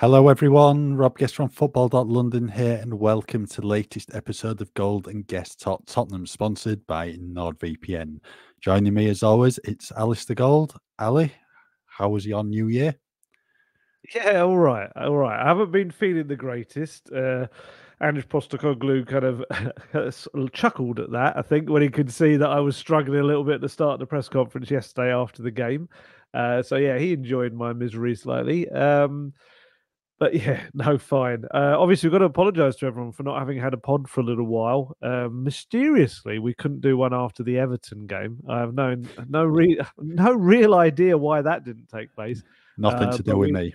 Hello everyone, Rob Guest from football.london here and welcome to the latest episode of Gold and Guest Talk Tottenham, sponsored by NordVPN. Joining me as always, it's Alasdair Gold. Ali, how was your new year? Yeah, all right. I haven't been feeling the greatest. Ange Postecoglou kind of chuckled at that, I think, when he could see that I was struggling a little bit at the start of the press conference yesterday after the game. So yeah, he enjoyed my misery slightly. But yeah, no, fine. Obviously, we've got to apologise to everyone for not having had a pod for a little while. Mysteriously, we couldn't do one after the Everton game. I have no real idea why that didn't take place. Nothing to do with me.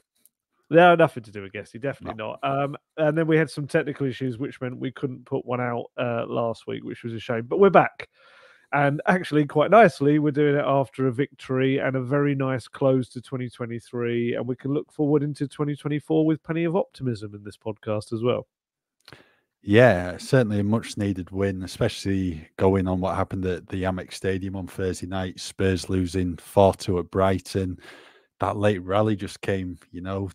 No, nothing to do with Guesty, definitely No. not. And then we had some technical issues, which meant we couldn't put one out last week, which was a shame. But we're back. And actually, quite nicely, we're doing it after a victory and a very nice close to 2023. And we can look forward into 2024 with plenty of optimism in this podcast as well. Yeah, certainly a much needed win, especially going on what happened at the Amex Stadium on Thursday night. Spurs losing 4-2 at Brighton. That late rally just came,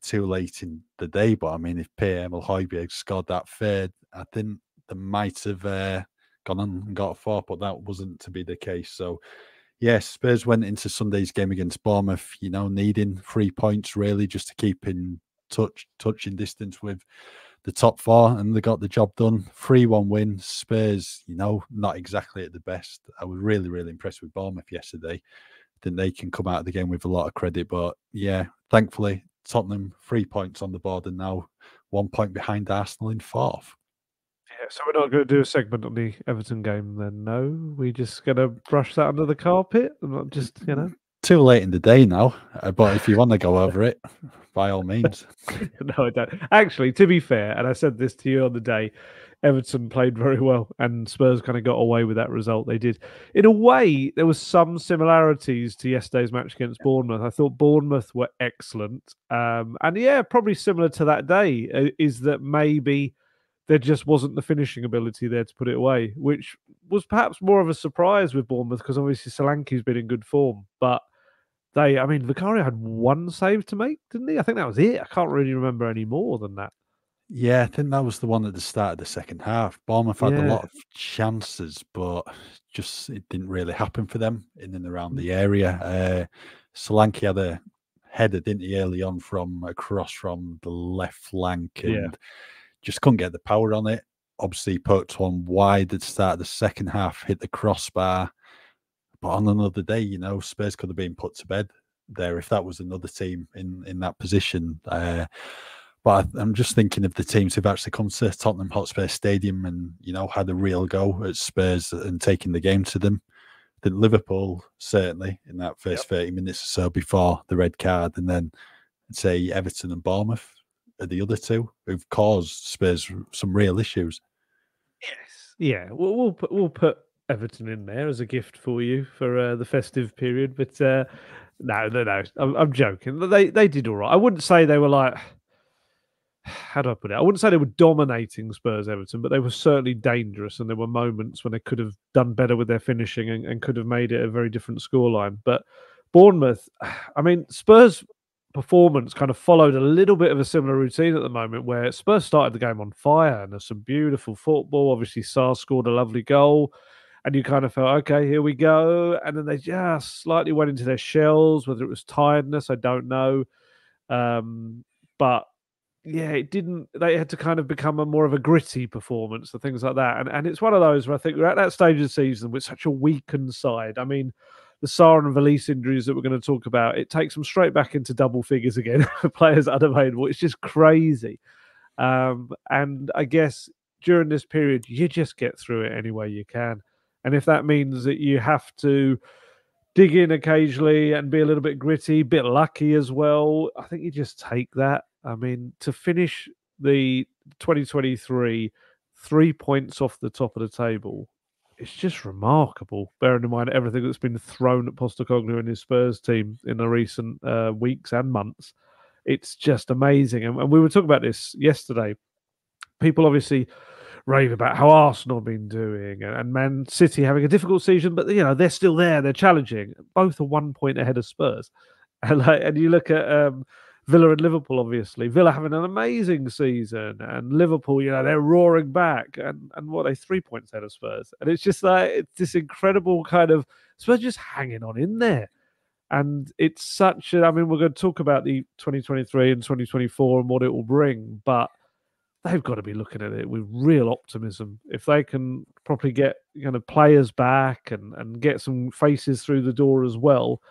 too late in the day. But I mean, if Pierre-Emile had scored that third, I think they might have gone on and got a fourth, but that wasn't to be the case. So, yes, Spurs went into Sunday's game against Bournemouth, needing 3 points really just to keep in touching distance with the top four, and they got the job done. 3-1 win. Spurs, not exactly at the best. I was really, really impressed with Bournemouth yesterday. I think they can come out of the game with a lot of credit. But yeah, thankfully, Tottenham 3 points on the board and now 1 point behind Arsenal in fourth. Yeah, so we're not going to do a segment on the Everton game then, no? We're just going to brush that under the carpet and not just, Too late in the day now, but if you want to go over it, by all means. No, I don't. Actually, to be fair, and I said this to you on the day, Everton played very well and Spurs kind of got away with that result. They did. In a way, there was some similarities to yesterday's match against Bournemouth. I thought Bournemouth were excellent. And yeah, probably similar to that day is that maybe there just wasn't the finishing ability there to put it away, which was perhaps more of a surprise with Bournemouth because obviously Solanke's been in good form. But Vicario had one save to make, didn't he? I think that was it. I can't really remember any more than that. Yeah, I think that was the one at the start of the second half. Bournemouth had a lot of chances, but just it didn't really happen for them in and around the area. Solanke had a header, didn't he, early on from across from the left flank and just couldn't get the power on it. Obviously, poked one wide at the start of the second half, hit the crossbar. But on another day, Spurs could have been put to bed there if that was another team in that position. But I'm just thinking of the teams who've actually come to Tottenham Hotspur Stadium and, had a real go at Spurs and taking the game to them. I think Liverpool, certainly, in that first 30 minutes or so before the red card. And then, I'd say, Everton and Bournemouth are the other two who've caused Spurs some real issues. Yes. Yeah. We'll put Everton in there as a gift for you for the festive period. But no. I'm joking. They did all right. I wouldn't say they were like... How do I put it? I wouldn't say they were dominating Spurs Everton, but they were certainly dangerous. And there were moments when they could have done better with their finishing and could have made it a very different scoreline. But Bournemouth, Spurs performance kind of followed a little bit of a similar routine at the moment where Spurs started the game on fire and there's some beautiful football. Obviously, Sarr scored a lovely goal and you kind of felt, okay, here we go. And then they just slightly went into their shells, whether it was tiredness, I don't know. But yeah, it didn't. They had to kind of become a more of a gritty performance and things like that. And it's one of those where I think we're at that stage of the season with such a weakened side. I mean, the Sarr and Valise injuries that we're going to talk about, it takes them straight back into double figures again for players unavailable. It's just crazy. And I guess during this period, you just get through it any way you can. And if that means that you have to dig in occasionally and be a little bit gritty, bit lucky as well, I think you just take that. I mean, to finish the 2023 3 points off the top of the table, it's just remarkable, bearing in mind everything that's been thrown at Postecoglou and his Spurs team in the recent weeks and months. It's just amazing. And we were talking about this yesterday. People obviously rave about how Arsenal have been doing and Man City having a difficult season, but they're still there, they're challenging. Both are 1 point ahead of Spurs. And you look at Villa and Liverpool, obviously. Villa having an amazing season, and Liverpool, they're roaring back, and what are they 3 points ahead of Spurs, and it's just like it's this incredible kind of Spurs just hanging on in there, and it's such. I mean, we're going to talk about the 2023 and 2024 and what it will bring, but they've got to be looking at it with real optimism. If they can properly get players back and get some faces through the door as well,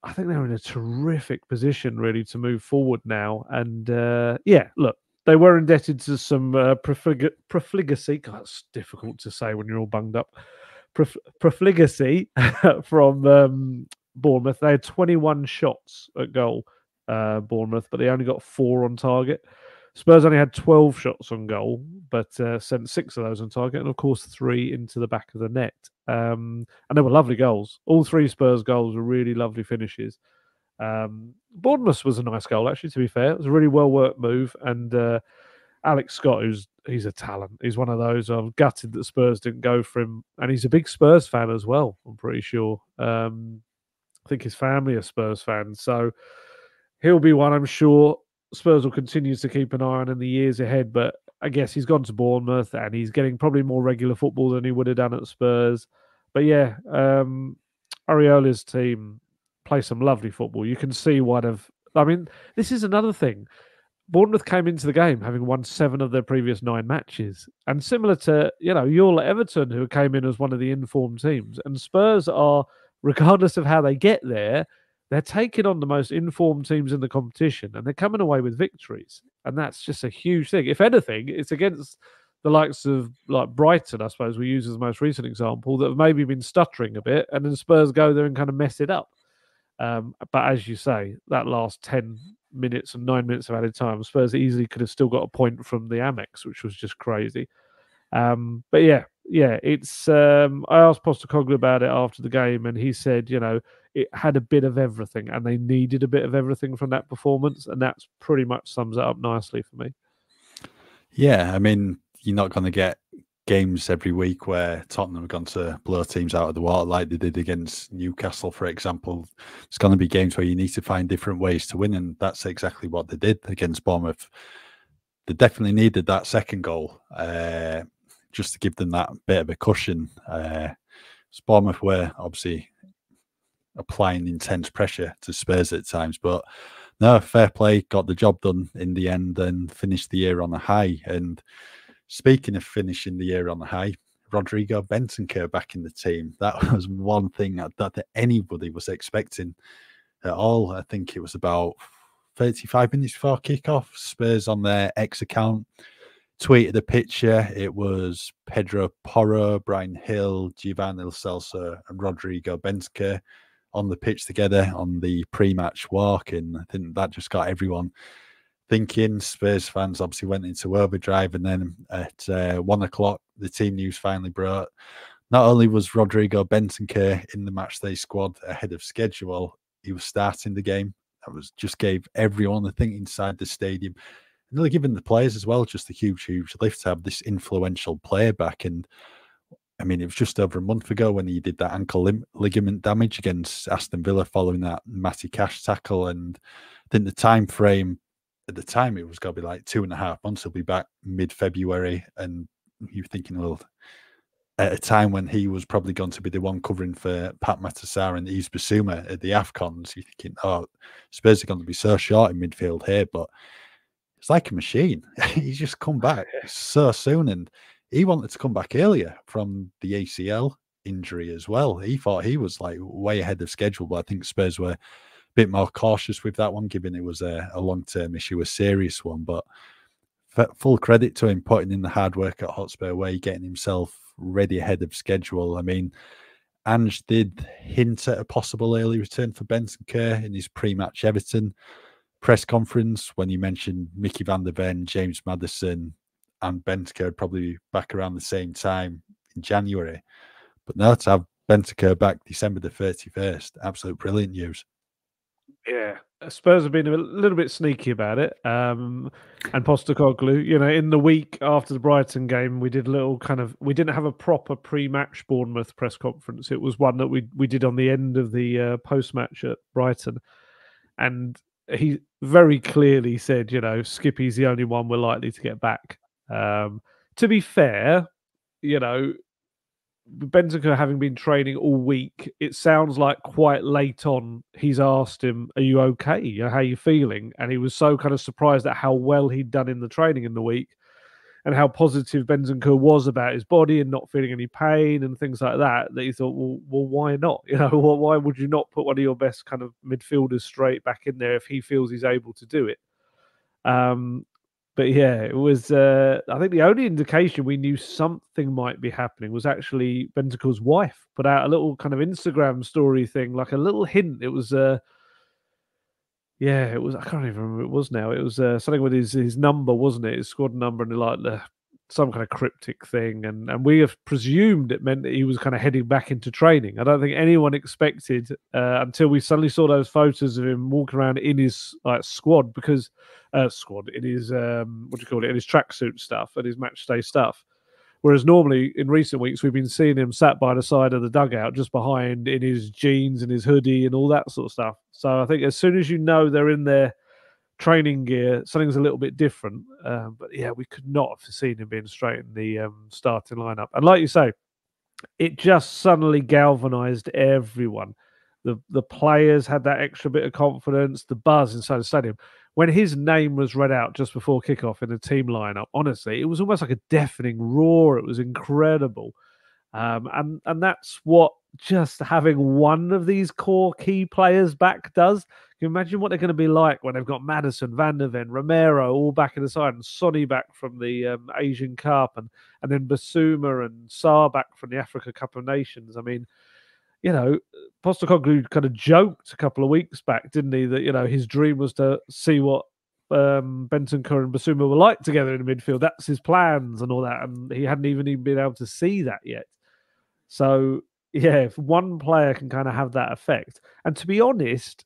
I think they're in a terrific position really to move forward now. And look, they were indebted to some profligacy. God, it's difficult to say when you're all bunged up. Profligacy from Bournemouth. They had 21 shots at goal, Bournemouth, but they only got 4 on target. Spurs only had 12 shots on goal, but sent 6 of those on target, and of course 3 into the back of the net. And they were lovely goals. All 3 Spurs goals were really lovely finishes. Bournemouth was a nice goal, actually, to be fair. It was a really well-worked move, and Alex Scott, he's a talent. He's one of those. I'm gutted that Spurs didn't go for him, and he's a big Spurs fan as well, I'm pretty sure. I think his family are Spurs fans, so he'll be one, I'm sure. Spurs will continue to keep an eye on in the years ahead, but I guess he's gone to Bournemouth and he's getting probably more regular football than he would have done at Spurs. But yeah, Areola's team play some lovely football. You can see this is another thing. Bournemouth came into the game having won 7 of their previous 9 matches. And similar to, you're Everton, who came in as one of the informed teams. And Spurs are, regardless of how they get there, they're taking on the most informed teams in the competition, and they're coming away with victories. And that's just a huge thing. If anything, it's against the likes of like Brighton, I suppose we use as the most recent example, that have maybe been stuttering a bit, and then Spurs go there and kind of mess it up. But as you say, that last 10 minutes and 9 minutes of added time, Spurs easily could have still got a point from the Amex, which was just crazy. But yeah, it's. I asked Postecoglou about it after the game, and he said, it had a bit of everything, and they needed a bit of everything from that performance, and that's pretty much sums it up nicely for me. Yeah, I mean, you're not going to get games every week where Tottenham have gone to blow teams out of the water like they did against Newcastle, for example. It's going to be games where you need to find different ways to win, and that's exactly what they did against Bournemouth. They definitely needed that second goal just to give them that bit of a cushion. Bournemouth were obviously applying intense pressure to Spurs at times, but no, fair play, got the job done in the end and finished the year on a high. And speaking of finishing the year on a high, Rodrigo Bentancur back in the team. That was one thing that anybody was expecting at all. I think it was about 35 minutes before kickoff. Spurs on their X account tweeted a picture. It was Pedro Porro, Brian Hill, Giovanni Lo Celso, and Rodrigo Bentancur on the pitch together on the pre-match walk, and I think that just got everyone thinking. Spurs fans obviously went into overdrive, and then at 1 o'clock, the team news finally broke. Not only was Rodrigo Bentancur in the matchday squad ahead of schedule, he was starting the game. That was just gave everyone, I think, inside the stadium, and really giving the players as well, just a huge lift to have this influential player back. And I mean, it was just over a month ago when he did that ankle ligament damage against Aston Villa following that Matty Cash tackle. And I think the time frame at the time, it was going to be like 2.5 months. He'll be back mid-February. And you're thinking, well, at a time when he was probably going to be the one covering for Pat Matasar and Yves Bissouma at the AFCONs, you're thinking, oh, Spurs are going to be so short in midfield here. But it's like a machine. He's just come back so soon. And he wanted to come back earlier from the ACL injury as well. He thought he was like way ahead of schedule, but I think Spurs were a bit more cautious with that one, given it was a long-term issue, a serious one. But full credit to him putting in the hard work at Hotspur Way, getting himself ready ahead of schedule. I mean, Ange did hint at a possible early return for Bentancur in his pre-match Everton press conference when he mentioned Mickey van der Ven, James Maddison, and Bentancur probably back around the same time in January. But now to have Bentancur back December the 31st, absolute brilliant news. Yeah, Spurs have been a little bit sneaky about it. And Postecoglou, in the week after the Brighton game, we did a little we didn't have a proper pre-match Bournemouth press conference. It was one that we did on the end of the post-match at Brighton. And he very clearly said, Skippy's the only one we're likely to get back. To be fair, Bentancur having been training all week, it sounds like quite late on he's asked him, "Are you okay? How are you feeling?" And he was so kind of surprised at how well he'd done in the training in the week and how positive Bentancur was about his body and not feeling any pain and things like that, that he thought, well, why not? Why would you not put one of your best kind of midfielders straight back in there if he feels he's able to do it? But yeah, it was. I think the only indication we knew something might be happening was actually Bentancur's wife put out a little kind of Instagram story thing, like a little hint. It was. Yeah, it was. I can't even remember what it was now. It was something with his number, wasn't it? His squad number, and like some kind of cryptic thing. And we have presumed it meant that he was kind of heading back into training. I don't think anyone expected until we suddenly saw those photos of him walking around in his squad in his in his tracksuit stuff and his match day stuff. Whereas normally in recent weeks we've been seeing him sat by the side of the dugout, just behind in his jeans and his hoodie and all that sort of stuff. So I think as soon as they're in their training gear, something's a little bit different. But yeah, we could not have seen him being straight in the starting lineup. And like you say, it just suddenly galvanised everyone. The players had that extra bit of confidence, the buzz inside the stadium. When his name was read out just before kickoff in the team lineup, honestly, it was almost like a deafening roar. It was incredible. And that's what just having one of these core key players back does. Can you imagine what they're going to be like when they've got Maddison, Van der Ven, Romero all back in the side, and Sonny back from the Asian Cup, and then Basuma and Sarr back from the Africa Cup of Nations. I mean, Postecoglou kind of joked a couple of weeks back, didn't he, that, his dream was to see what Bentancur and Basuma were like together in the midfield. That's his plans and all that. And he hadn't even been able to see that yet. So, yeah, if one player can kind of have that effect. And to be honest,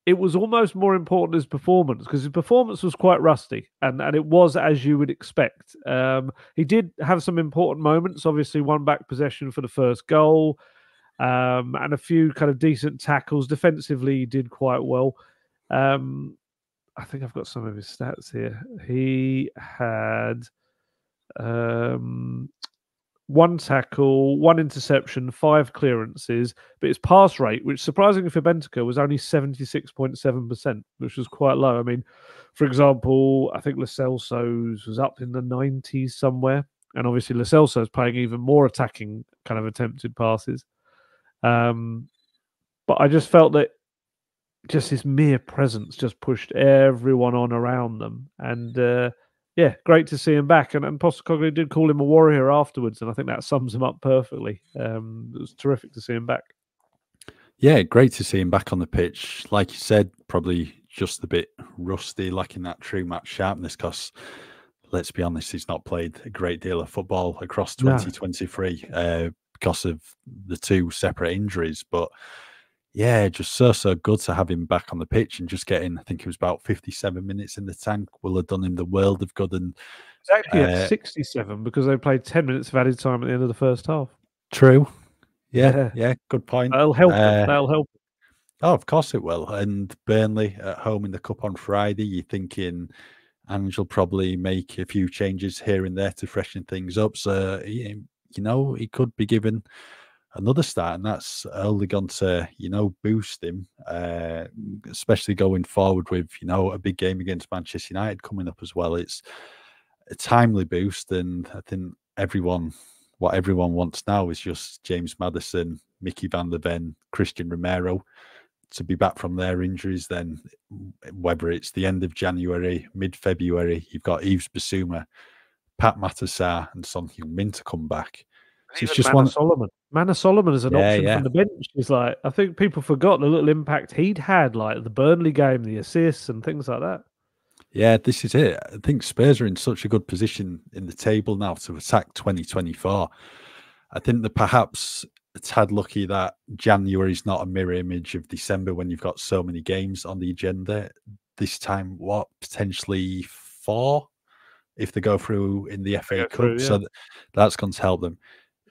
it was almost more important his performance, because his performance was quite rusty, and it was as you would expect. He did have some important moments, obviously one back possession for the first goal, and a few kind of decent tackles. Defensively, he did quite well. I think I've got some of his stats here. He had one tackle, one interception, 5 clearances, but his pass rate, which surprisingly for Bentancur was only 76.7%, which was quite low. I mean, for example, I think Lo Celso's was up in the 90s somewhere, and obviously Lo Celso's playing even more attacking kind of attempted passes. But I just felt that just his mere presence just pushed everyone on around them. And yeah, great to see him back. And Postecoglou did call him a warrior afterwards, and I think that sums him up perfectly. It was terrific to see him back. Yeah, great to see him back on the pitch. Like you said, probably just a bit rusty, lacking that true match sharpness, because let's be honest, he's not played a great deal of football across 2023 because of the 2 separate injuries. But yeah, just so good to have him back on the pitch and just getting, I think it was about 57 minutes in the tank, will have done him the world of good. And it's actually at 67 because they played 10 minutes of added time at the end of the first half. True. Yeah, good point. That'll help. That'll help. Oh, of course it will. And Burnley at home in the Cup on Friday, you're thinking Ange will probably make a few changes here and there to freshen things up. So, he could be given another start, and that's only going to, boost him, especially going forward with, a big game against Manchester United coming up as well. It's a timely boost, and I think what everyone wants now is just James Maddison, Mickey van der Ven, Christian Romero to be back from their injuries. Then whether it's the end of January, mid-February, you've got Yves Basuma, Pat Matasar and Son Heung-min to come back. So it's just Manor Solomon as an option from the bench is like, I think people forgot the little impact he'd had, like the Burnley game, the assists and things like that. Yeah, this is it. I think Spurs are in such a good position in the table now to attack 2024. I think that perhaps it's had lucky that January is not a mirror image of December when you've got so many games on the agenda. This time, potentially 4 if they go through in the FA Cup. So that's going to help them.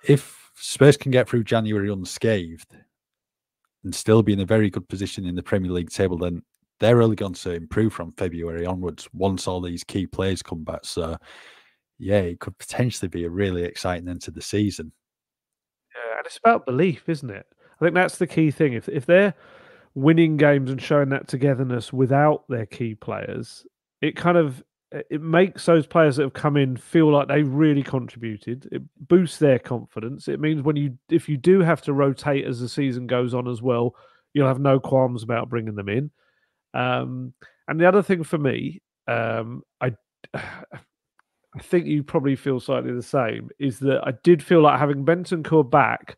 If Spurs can get through January unscathed and still be in a very good position in the Premier League table, then they're only going to improve from February onwards once all these key players come back. So, yeah, it could potentially be a really exciting end to the season. Yeah, and it's about belief, isn't it? I think that's the key thing. If they're winning games and showing that togetherness without their key players, it kind of it makes those players that have come in feel like they really contributed. It boosts their confidence. It means if you do have to rotate as the season goes on as well, you'll have no qualms about bringing them in. And the other thing for me, I think you probably feel slightly the same, is that I did feel like having Bentancur back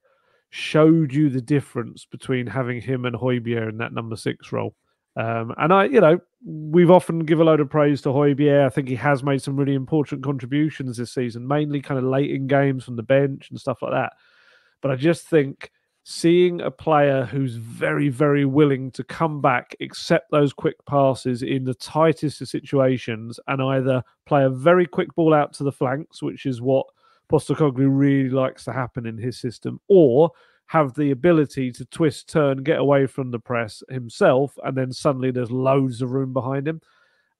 showed you the difference between having him and Højbjerg in that number 6 role. And we've often give a load of praise to Højbjerg. I think he has made some really important contributions this season, mainly kind of late in games from the bench and stuff like that. But I just think seeing a player who's very, very willing to come back, accept those quick passes in the tightest of situations, and either play a very quick ball out to the flanks, which is what Postecoglou really likes to happen in his system, or have the ability to twist, turn, get away from the press himself, and then suddenly there's loads of room behind him.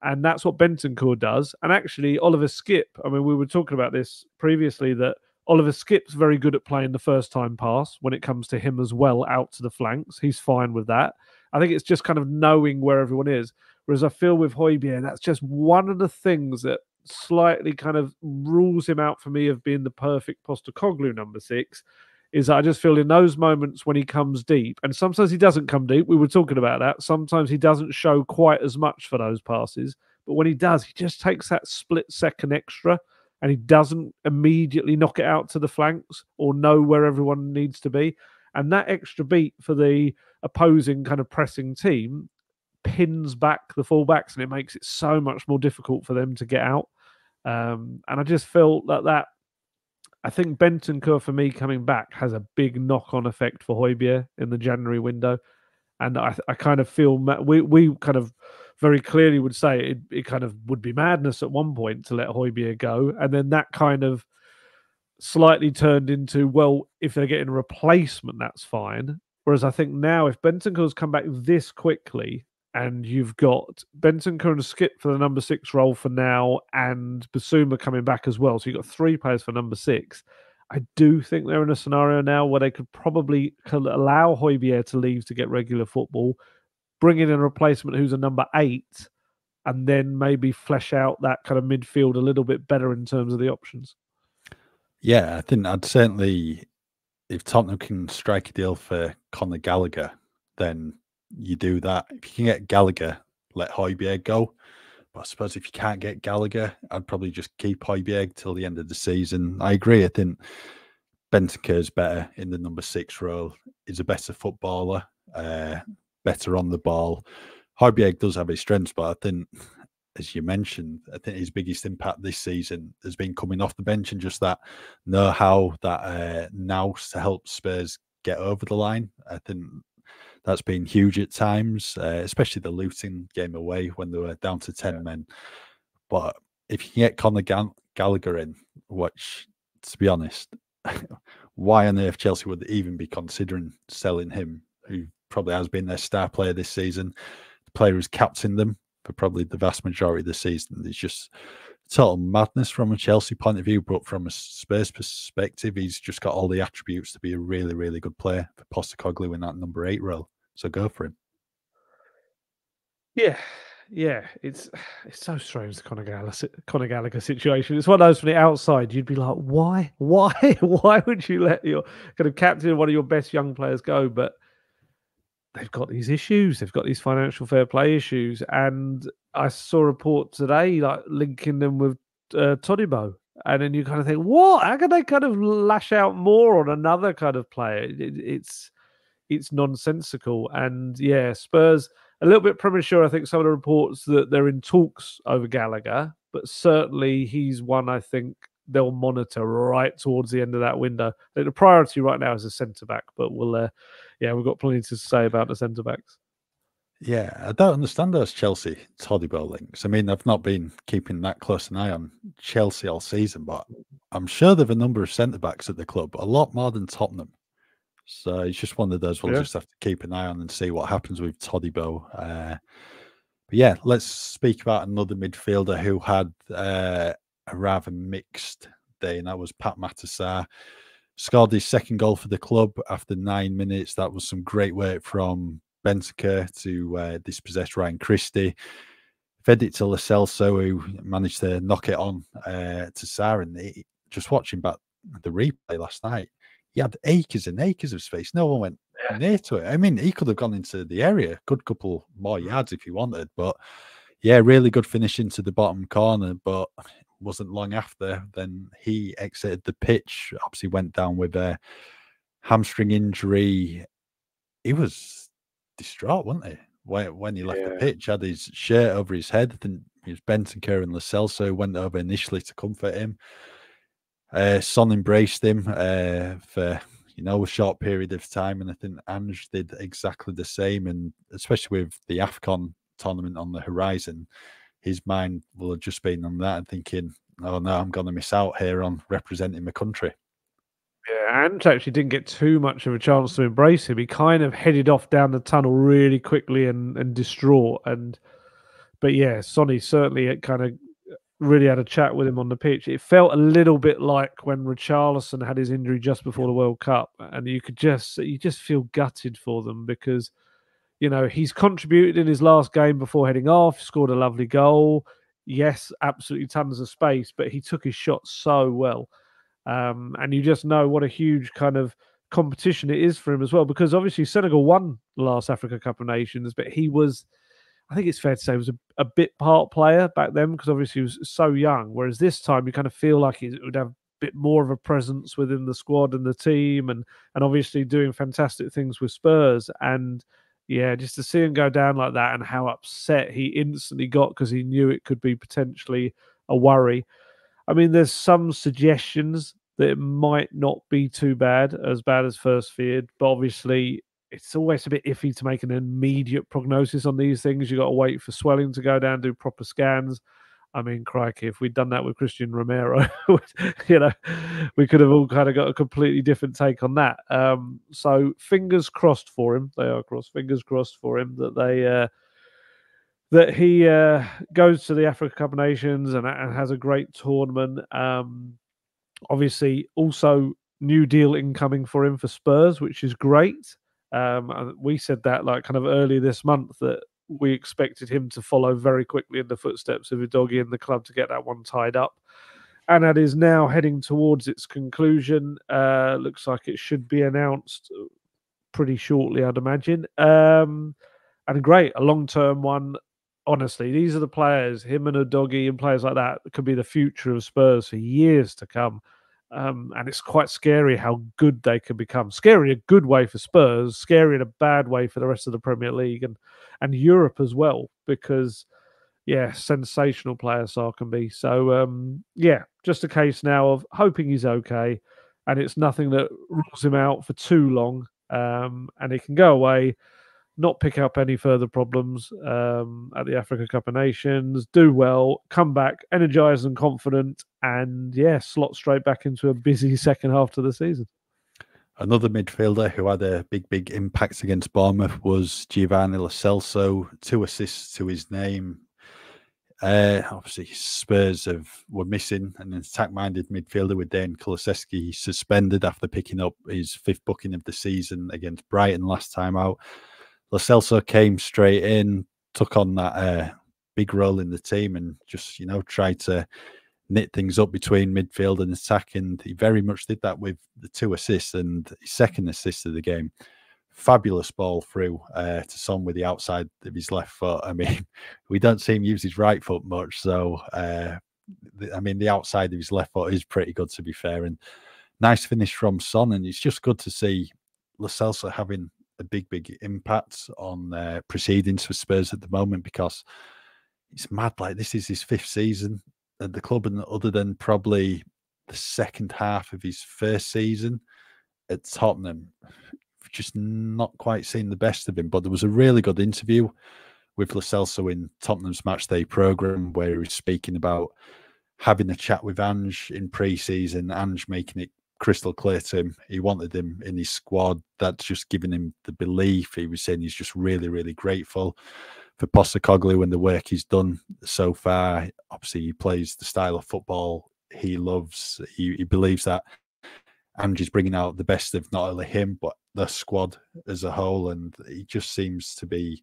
And that's what Bentancur does. And actually, Oliver Skipp, I mean, we were talking about this previously, that Oliver Skipp's very good at playing the first time pass when it comes to him as well, out to the flanks. He's fine with that. I think it's just kind of knowing where everyone is. Whereas I feel with Højbjerg, that's just one of the things that slightly kind of rules him out for me of being the perfect Postecoglou number 6, is that I just feel in those moments when he comes deep, and sometimes he doesn't come deep, we were talking about that, sometimes he doesn't show quite as much for those passes, but when he does, he just takes that split second extra, and he doesn't immediately knock it out to the flanks or know where everyone needs to be. And that extra beat for the opposing kind of pressing team pins back the fullbacks, and it makes it so much more difficult for them to get out. And I just felt that I think Bentancur, for me, coming back has a big knock-on effect for Højbjerg in the January window. And I kind of feel we kind of very clearly would say it kind of would be madness at one point to let Højbjerg go. And then that kind of slightly turned into, well, if they're getting a replacement, that's fine. Whereas I think now if Bentancur's come back this quickly, and you've got Bentancur and Skipp for the number 6 role for now, and Bissouma coming back as well. So you've got 3 players for number 6. I do think they're in a scenario now where they could probably allow Højbjerg to leave to get regular football, bring in a replacement who's a number 8, and then maybe flesh out that kind of midfield a little bit better in terms of the options. Yeah, I think I'd certainly, if Tottenham can strike a deal for Conor Gallagher, then you do that. If you can get Gallagher, let Højbjerg go. But I suppose if you can't get Gallagher, I'd probably just keep Højbjerg till the end of the season. I agree. I think Bentancur's better in the number 6 role. He's a better footballer, better on the ball. Højbjerg does have his strengths, but I think, as you mentioned, I think his biggest impact this season has been coming off the bench and just that know-how, that nous to help Spurs get over the line. I think that's been huge at times, especially the Luton game away when they were down to 10 men. But if you can get Conor Gallagher in, which, to be honest, why on earth Chelsea would even be considering selling him, who probably has been their star player this season, the player who's captained them for probably the vast majority of the season. It's just total madness from a Chelsea point of view, but from a Spurs perspective, he's just got all the attributes to be a really, really good player for Postecoglou in that number 8 role. So go for him. Yeah, it's so strange, the Conor Gallagher situation. It's one of those from the outside, you'd be like, why would you let your kind of captain, one of your best young players, go? But they've got these issues. They've got these financial fair play issues. And I saw a report today, like linking them with Todibo. And then you kind of think, what? How can they kind of lash out more on another kind of player? It's nonsensical. And yeah, Spurs, a little bit premature, I think, some of the reports that they're in talks over Gallagher. But certainly he's one I think they'll monitor right towards the end of that window. I think the priority right now is a centre-back. But we've got plenty to say about the centre-backs. Yeah, I don't understand those Chelsea Todibo links. I mean, I've not been keeping that close an eye on Chelsea all season, but I'm sure there are a number of centre-backs at the club, a lot more than Tottenham. So it's just one of those we'll just have to keep an eye on and see what happens with Todibo. But yeah, let's speak about another midfielder who had a rather mixed day, and that was Pat Matasar. Scored his second goal for the club after 9 minutes. That was some great work from Bentancur to dispossess Ryan Christie. Fed it to Lo Celso, who managed to knock it on to Sarr. And just watching back the replay last night, he had acres and acres of space. No one went near to it. I mean, he could have gone into the area, good couple more yards if he wanted. But yeah, really good finish into the bottom corner. But wasn't long after, then he exited the pitch. Obviously went down with a hamstring injury. He was distraught, wasn't he? When he left the pitch, had his shirt over his head. I think it was Bentancur and Lo Celso went over initially to comfort him. Son embraced him for a short period of time, and I think Ange did exactly the same. And especially with the AFCON tournament on the horizon, his mind will have just been on that and thinking, "Oh no, I'm going to miss out here on representing my country." Yeah, Ange actually didn't get too much of a chance to embrace him. He kind of headed off down the tunnel really quickly and distraught. But yeah, Sonny certainly kind of really had a chat with him on the pitch. It felt a little bit like when Richarlison had his injury just before the World Cup, and you just feel gutted for them because he's contributed in his last game before heading off, scored a lovely goal. Yes, absolutely tons of space, but he took his shot so well. And you just know what a huge kind of competition it is for him as well, because obviously Senegal won the last Africa Cup of Nations, but he was, I think it's fair to say, was a bit part player back then because obviously he was so young. Whereas this time you kind of feel like he would have a bit more of a presence within the squad and the team, and obviously doing fantastic things with Spurs. And yeah, just to see him go down like that and how upset he instantly got because he knew it could be potentially a worry. I mean, there's some suggestions that it might not be too bad as first feared, but obviously it's always a bit iffy to make an immediate prognosis on these things. You got to wait for swelling to go down, do proper scans. I mean, crikey, if we'd done that with Christian Romero, we could have all kind of got a completely different take on that. So fingers crossed for him. They are crossed. Fingers crossed for him that he goes to the Africa Cup of Nations and has a great tournament. Obviously, also new deal incoming for him for Spurs, which is great. We said that like kind of early this month that we expected him to follow very quickly in the footsteps of Udogie in the club to get that one tied up. And that is now heading towards its conclusion. Looks like it should be announced pretty shortly, I'd imagine. And great, a long-term one. Honestly, these are the players, him and Udogie and players like that could be the future of Spurs for years to come. And it's quite scary how good they can become. Scary in a good way for Spurs, scary in a bad way for the rest of the Premier League and Europe as well, because, yeah, sensational player Sarr can be. So, yeah, just a case now of hoping he's okay, and it's nothing that rules him out for too long, and he can go away, not pick up any further problems at the Africa Cup of Nations, do well, come back, energised and confident, and yeah, slot straight back into a busy second half to the season. Another midfielder who had a big impact against Bournemouth was Giovanni Lo Celso, 2 assists to his name. Obviously, Spurs were missing an attack-minded midfielder with Dejan Kulusevski suspended after picking up his 5th booking of the season against Brighton last time out. Lo Celso came straight in, took on that big role in the team and just, tried to knit things up between midfield and attack. And he very much did that with the 2 assists and his 2nd assist of the game. Fabulous ball through to Son with the outside of his left foot. I mean, we don't see him use his right foot much. So, the outside of his left foot is pretty good, to be fair. And nice finish from Son. And it's just good to see Lo Celso having a big impact on proceedings for Spurs at the moment, because it's mad. Like, this is his 5th season at the club, and other than probably the second half of his first season at Tottenham, just not quite seen the best of him. But there was a really good interview with Lo Celso in Tottenham's matchday programme where he was speaking about having a chat with Ange in pre-season, Ange making it crystal clear to him he wanted him in his squad. That's just given him the belief. He was saying he's just really grateful Postecoglou and the work he's done so far. Obviously, he plays the style of football he loves. He believes that Ange is bringing out the best of not only him, but the squad as a whole. And he just seems to be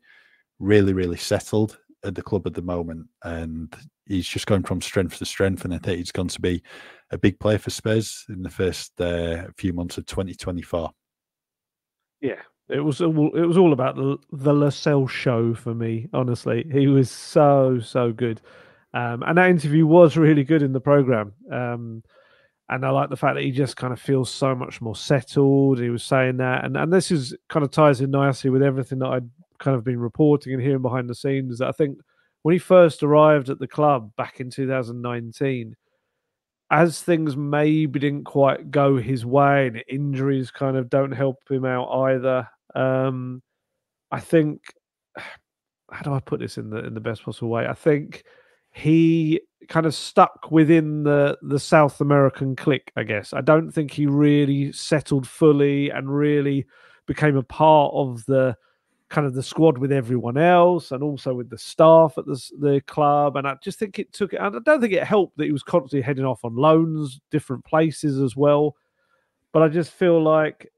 really, really settled at the club at the moment. And he's just going from strength to strength. And I think he's going to be a big player for Spurs in the first few months of 2024. Yeah, it was all about the Lascelles show for me. Honestly, he was so good, and that interview was really good in the program. And I like the fact that he just kind of feels so much more settled. He was saying that, and this is kind of ties in nicely with everything that I'd kind of been reporting and hearing behind the scenes. That I think when he first arrived at the club back in 2019, as things maybe didn't quite go his way and injuries kind of don't help him out either. I think, how do I put this in the best possible way? I think he kind of stuck within the South American clique, I guess. I don't think he really settled fully and really became a part of the kind of the squad with everyone else and also with the staff at the club. And I just think it took, and I don't think it helped that he was constantly heading off on loans, different places as well. But I just feel like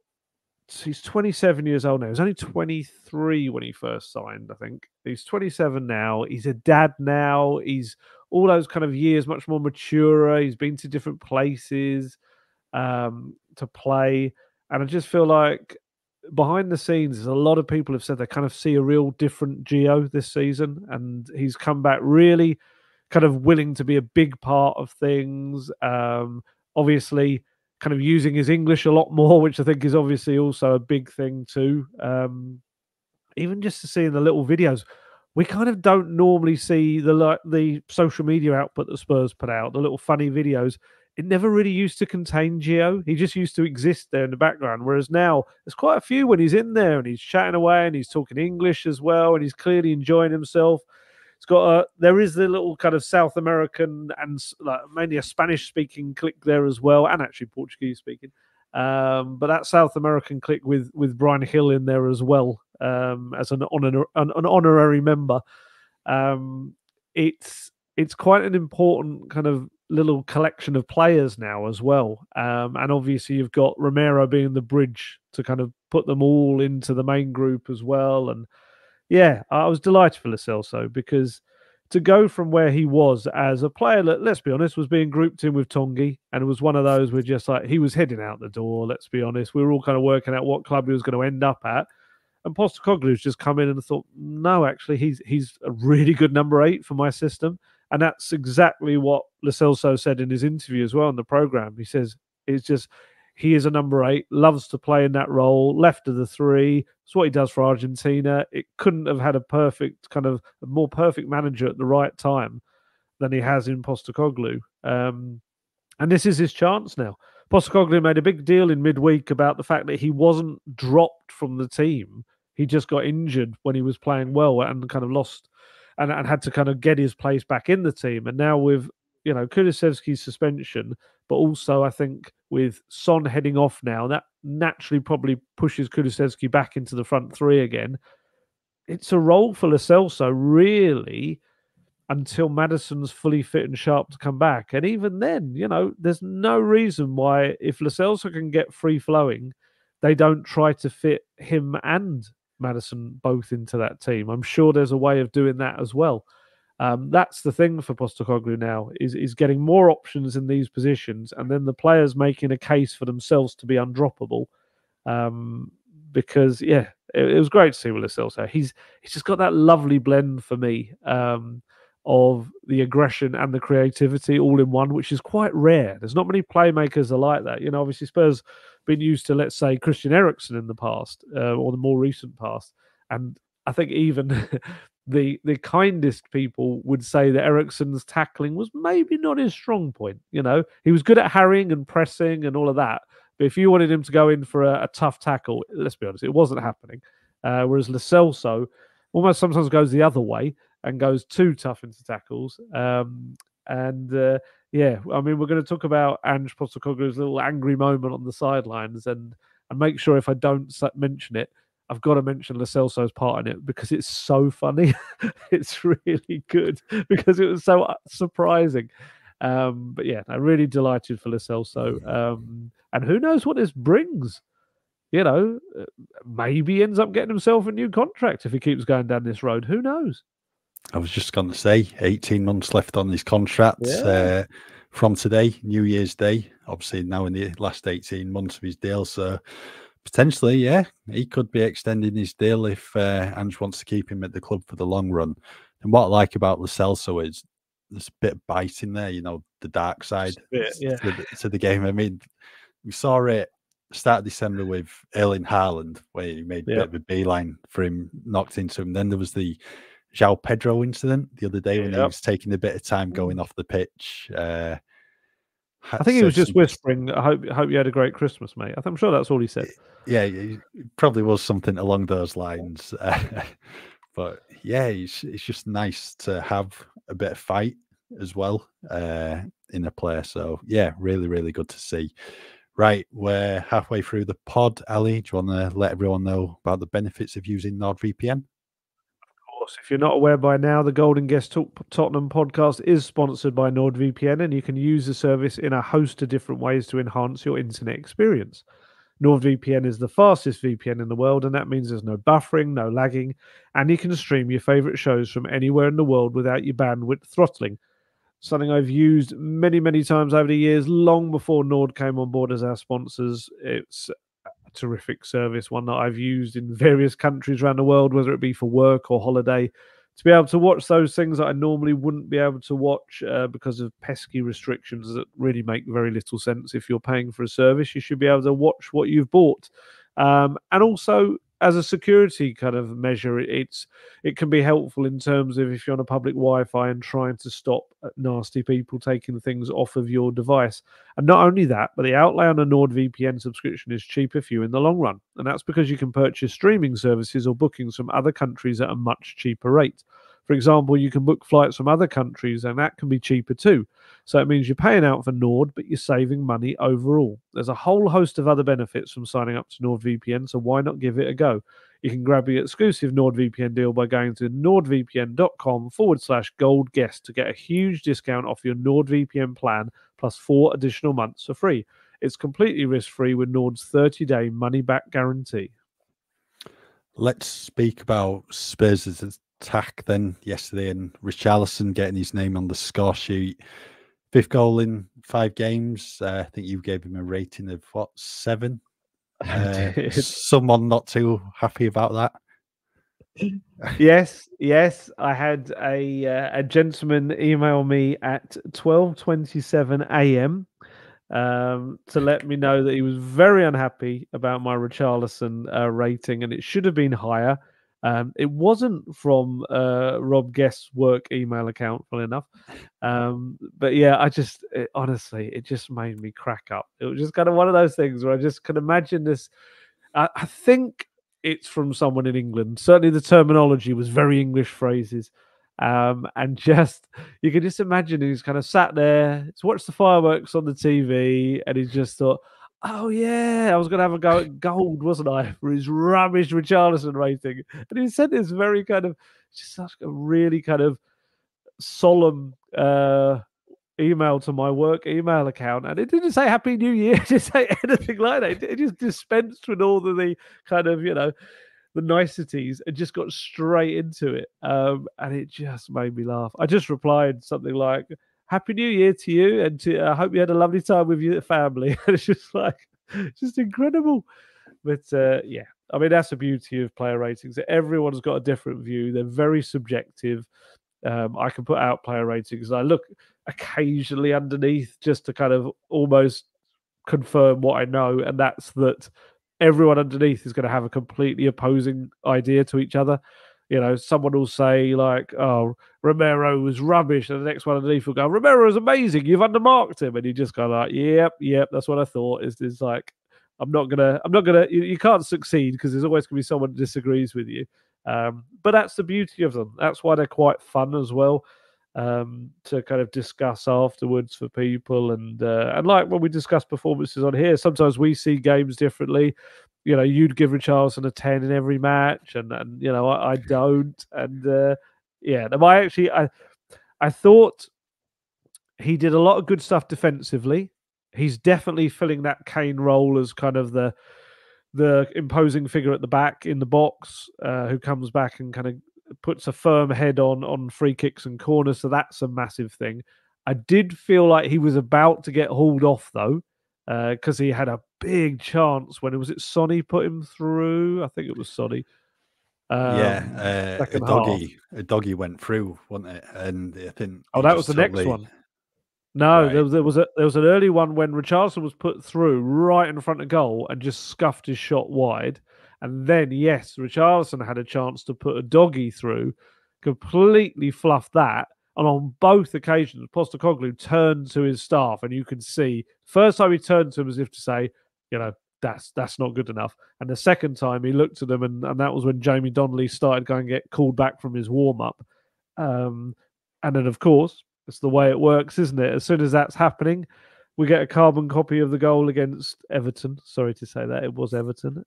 he's 27 years old now. He was only 23 when he first signed, I think. He's 27 now. He's a dad now. He's all those kind of years much more mature. He's been to different places to play. And I just feel like behind the scenes, a lot of people have said they kind of see a real different Gio this season. And he's come back really kind of willing to be a big part of things. Obviously, kind of using his English a lot more, which I think is obviously also a big thing too. Even just to see in the little videos, we kind of don't normally see the social media output that Spurs put out, the little funny videos. It never really used to contain Gio. He just used to exist there in the background. Whereas now there's quite a few when he's in there and he's chatting away and he's talking English as well and he's clearly enjoying himself. It's got there is the little kind of South American and mainly a Spanish speaking clique there as well, and actually Portuguese speaking. But that South American clique with Brian Hill in there as well as an honorary member. It's quite an important kind of little collection of players now as well. And obviously you've got Romero being the bridge to kind of put them all into the main group as well. And yeah, I was delighted for Lo Celso because to go from where he was as a player that, let's be honest, was being grouped in with Tongi, and it was one of those where just like he was heading out the door, let's be honest. We were all kind of working out what club he was going to end up at. And Postecoglou's just come in and thought, no, actually, he's a really good number 8 for my system. And that's exactly what Lo Celso said in his interview as well on the programme. He says, it's just, he is a number 8, loves to play in that role, left of the 3. It's what he does for Argentina. It couldn't have had a more perfect manager at the right time than he has in Postecoglou. And this is his chance now. Postecoglou made a big deal in midweek about the fact that he wasn't dropped from the team. He just got injured when he was playing well and kind of lost and had to kind of get his place back in the team. And now with, Kulusevski's suspension, but also I think with Son heading off now, that naturally probably pushes Kulusevski back into the front 3 again. It's a role for Lo Celso, really, until Maddison's fully fit and sharp to come back. And even then, there's no reason why, if Lo Celso can get free-flowing, they don't try to fit him and Maddison both into that team. I'm sure there's a way of doing that as well. That's the thing for Postecoglou now, is getting more options in these positions, and then the players making a case for themselves to be undroppable. Because, yeah, it was great to see Lo Celso. He's just got that lovely blend for me of the aggression and the creativity all in one, which is quite rare. There's not many playmakers that are like that. Obviously Spurs been used to, let's say, Christian Eriksen in the past or the more recent past. And I think even the kindest people would say that Eriksen's tackling was maybe not his strong point. He was good at harrying and pressing and all of that. But if you wanted him to go in for a tough tackle, let's be honest, it wasn't happening. Whereas Lo Celso almost sometimes goes the other way and goes too tough into tackles. Yeah, I mean, we're going to talk about Ange Postecoglou's little angry moment on the sidelines and make sure if I don't mention it, I've got to mention Lo Celso's part in it because it's so funny. It's really good because it was so surprising. But yeah, I'm really delighted for Lo Celso. And who knows what this brings? You know, maybe he ends up getting himself a new contract if he keeps going down this road. Who knows? I was just going to say, 18 months left on his contract from today, New Year's Day. Obviously, now in the last 18 months of his deal. So potentially, yeah, he could be extending his deal if Ange wants to keep him at the club for the long run. And what I like about Lo Celso is there's a bit of bite in there, you know, the dark side to the game. I mean, we saw it start of December with Erling Haaland, where he made a bit of a beeline for him, knocked into him. Then there was the João Pedro incident the other day when he was taking a bit of time going off the pitch. I think he was just whispering, I hope you had a great Christmas, mate. I'm sure that's all he said. Yeah, it probably was something along those lines. But yeah, it's just nice to have a bit of fight as well in a player. So yeah, really, really good to see. Right, we're halfway through the pod. Ali, do you want to let everyone know about the benefits of using NordVPN? If you're not aware by now, the Gold Guest Talk Tottenham podcast is sponsored by NordVPN, and you can use the service in a host of different ways to enhance your internet experience. NordVPN is the fastest VPN in the world, and that means there's no buffering, no lagging, and you can stream your favorite shows from anywhere in the world without your bandwidth throttling. Something I've used many, many times over the years, long before Nord came on board as our sponsors. It's terrific service, one that I've used in various countries around the world, whether it be for work or holiday, to be able to watch those things that I normally wouldn't be able to watch because of pesky restrictions that really make very little sense. If you're paying for a service, you should be able to watch what you've bought. And also, as a security kind of measure, it can be helpful in terms of if you're on a public Wi-Fi and trying to stop nasty people taking things off of your device. And not only that, but the outlay on a NordVPN subscription is cheaper for you in the long run. And that's because you can purchase streaming services or bookings from other countries at a much cheaper rate. For example, you can book flights from other countries, and that can be cheaper too. So it means you're paying out for Nord, but you're saving money overall. There's a whole host of other benefits from signing up to NordVPN, so why not give it a go? You can grab your exclusive NordVPN deal by going to nordvpn.com/goldguest to get a huge discount off your NordVPN plan, plus 4 additional months for free. It's completely risk-free with Nord's 30-day money-back guarantee. Let's speak about Spurs' attack then yesterday, and Richarlison getting his name on the score sheet. 5th goal in 5 games. I think you gave him a rating of 7. Someone not too happy about that. Yes. I had a gentleman email me at 12:27 a.m. To let me know that he was very unhappy about my Richarlison rating, and it should have been higher. It wasn't from Rob Guest's work email account, funnily enough. But yeah, honestly, it just made me crack up. It was just kind of one of those things where I just can imagine this. I think it's from someone in England. Certainly the terminology was very English phrases. And just, you can just imagine he's kind of sat there, he's watched the fireworks on the TV, and he's just thought, oh yeah, I was going to have a go at Gold, wasn't I, for his rubbish Richarlison rating. And he sent this very kind of, just such a really kind of solemn email to my work email account, and it didn't say Happy New Year, it didn't say anything like that. It just dispensed with all of the kind of, the niceties, and just got straight into it. And it just made me laugh. I just replied something like, Happy New Year to you, and I hope you had a lovely time with your family. And it's just like, just incredible. But yeah, I mean, that's the beauty of player ratings. Everyone's got a different view. They're very subjective. I can put out player ratings. I look occasionally underneath just to kind of almost confirm what I know, and that's that everyone underneath is going to have a completely opposing idea to each other. Someone will say like, oh, Romero was rubbish, and the next one underneath will go, Romero is amazing, you've undermarked him. And you just go like, yep, that's what I thought. Is like, I'm not gonna you can't succeed because there's always gonna be someone who disagrees with you. But that's the beauty of them. That's why they're quite fun as well. to kind of discuss afterwards for people. And like when we discuss performances on here, sometimes we see games differently. You know, you'd give Richarlison a 10 in every match, and you know, I don't. And yeah, I thought he did a lot of good stuff defensively. He's definitely filling that Kane role as kind of the imposing figure at the back in the box, who comes back and kind of puts a firm head on free kicks and corners. So that's a massive thing. I did feel like he was about to get hauled off though, because he had a big chance when Sonny put him through. I think it was Sonny. A Second half. doggy went through, wasn't it? And I think that was the next one. No, right. there was an early one when Richarlison was put through right in front of goal and just scuffed his shot wide. And then, yes, Richarlison had a chance to put a doggy through, completely fluffed that. And on both occasions, Postecoglou turned to his staff, and you can see first time he turned to him as if to say, you know, that's not good enough. And the second time he looked at them, and that was when Jamie Donnelly started going to get called back from his warm up. And then, of course, it's the way it works, isn't it? As soon as that's happening, we get a carbon copy of the goal against Everton. Sorry to say that, it was Everton.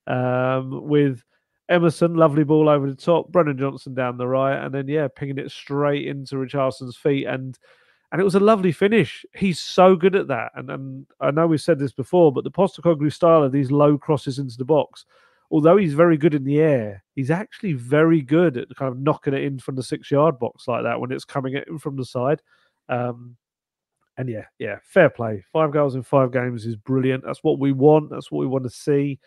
With Emerson, lovely ball over the top, Brennan Johnson down the right, and then, yeah, pinging it straight into Richarlison's feet. And it was a lovely finish. He's so good at that. And I know we've said this before, but the Postecoglou style of these low crosses into the box, although he's very good in the air, he's actually very good at kind of knocking it in from the 6-yard box like that when it's coming in from the side. And yeah, fair play. 5 goals in 5 games is brilliant. That's what we want. That's what we want to see.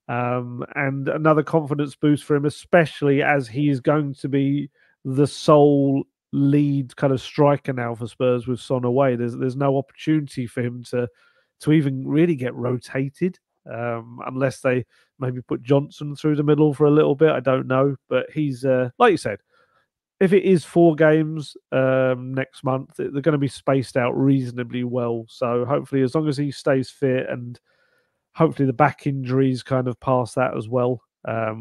And another confidence boost for him, especially as he is going to be the sole lead kind of striker now for Spurs with Son away. There's no opportunity for him to even really get rotated, unless they maybe put Johnson through the middle for a little bit. I don't know, but he's like you said, if it is 4 games next month, they're going to be spaced out reasonably well. So hopefully, as long as he stays fit, and hopefully the back injuries kind of pass that as well.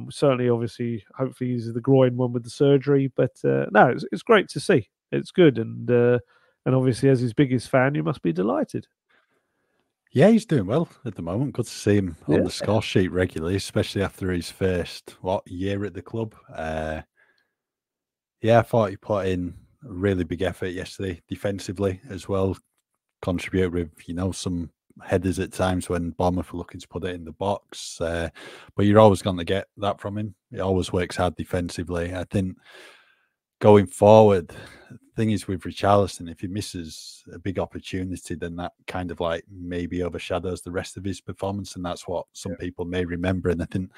Certainly, obviously, hopefully he's the groin one with the surgery. But no, it's great to see. It's good, and obviously, as his biggest fan, you must be delighted. Yeah, he's doing well at the moment. Good to see him on the score sheet regularly, especially after his first year at the club. Yeah, I thought he put in a really big effort yesterday defensively as well. Contributed with, some headers at times when Bournemouth were looking to put it in the box. But you're always going to get that from him. He always works hard defensively. I think going forward, the thing is with Richarlison, if he misses a big opportunity, then that kind of like maybe overshadows the rest of his performance. And that's what some people may remember. And I think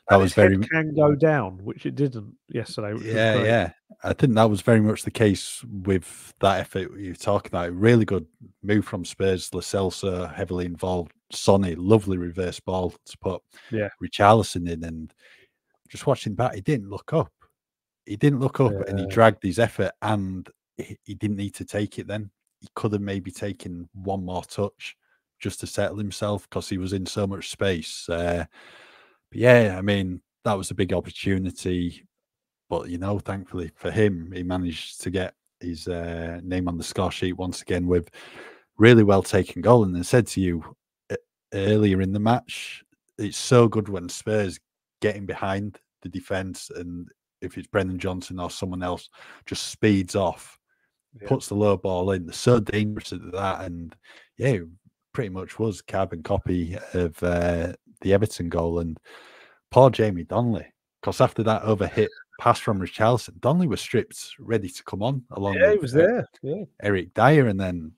that was very can go down, which it didn't yesterday. Which was great. Yeah. I think that was very much the case with that effort you're talking about. Really good move from Spurs. Lo Celso heavily involved. Sonny, lovely reverse ball to put Richarlison in, and just watching back, he didn't look up. And he dragged his effort, and he didn't need to take it then. He could have maybe taken one more touch just to settle himself because he was in so much space. But yeah, I mean, that was a big opportunity. But, thankfully for him, he managed to get his name on the score sheet once again with really well taken goal. And I said to you earlier in the match, it's so good when Spurs getting behind the defence, and if it's Brennan Johnson or someone else, just speeds off, puts the low ball in. They're so dangerous at that. And yeah, it pretty much was carbon copy of the Everton goal. And poor Jamie Donnelly, because after that overhit pass from Richarlison, Donnelly was stripped, ready to come on along with he was there. Eric Dyer. And then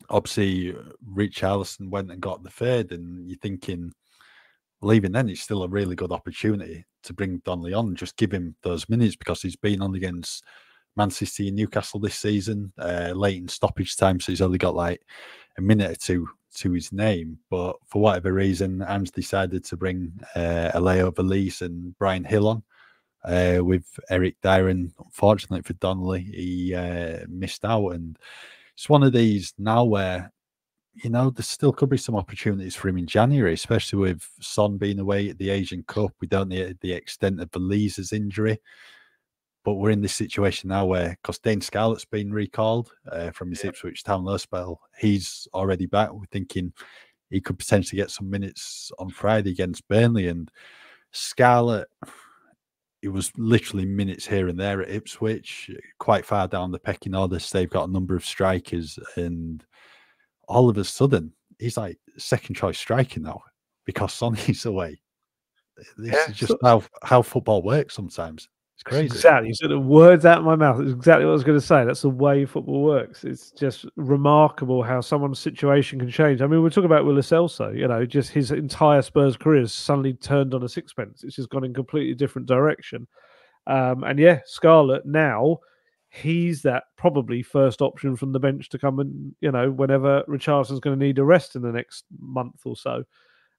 obviously Richarlison went and got the third, and you're thinking, well, even then, it's still a really good opportunity to bring Donnelly on and just give him those minutes, because he's been on against Man City and Newcastle this season, late in stoppage time, so he's only got like a minute or two to his name. But for whatever reason, Ange decided to bring Aleo Valise and Brian Hill on with Eric Dyer, and unfortunately for Donnelly, he missed out. And it's one of these now where, there still could be some opportunities for him in January, especially with Son being away at the Asian Cup. We don't know the extent of Valise's injury. But we're in this situation now where, because Dane Scarlett's been recalled from his Ipswich Town low spell, he's already back. We're thinking he could potentially get some minutes on Friday against Burnley. And Scarlett, it was literally minutes here and there at Ipswich, quite far down the pecking order. So they've got a number of strikers, and all of a sudden, he's like second choice striker now because Sonny's away. This is just how football works sometimes. It's crazy. Exactly. You said the words out of my mouth. It's exactly what I was going to say. That's the way football works. It's just remarkable how someone's situation can change. I mean, we're talking about Will Celso, just his entire Spurs career has suddenly turned on a sixpence. It's just gone in a completely different direction. And Scarlett now, he's that probably first option from the bench to come and, whenever Richardson's going to need a rest in the next month or so.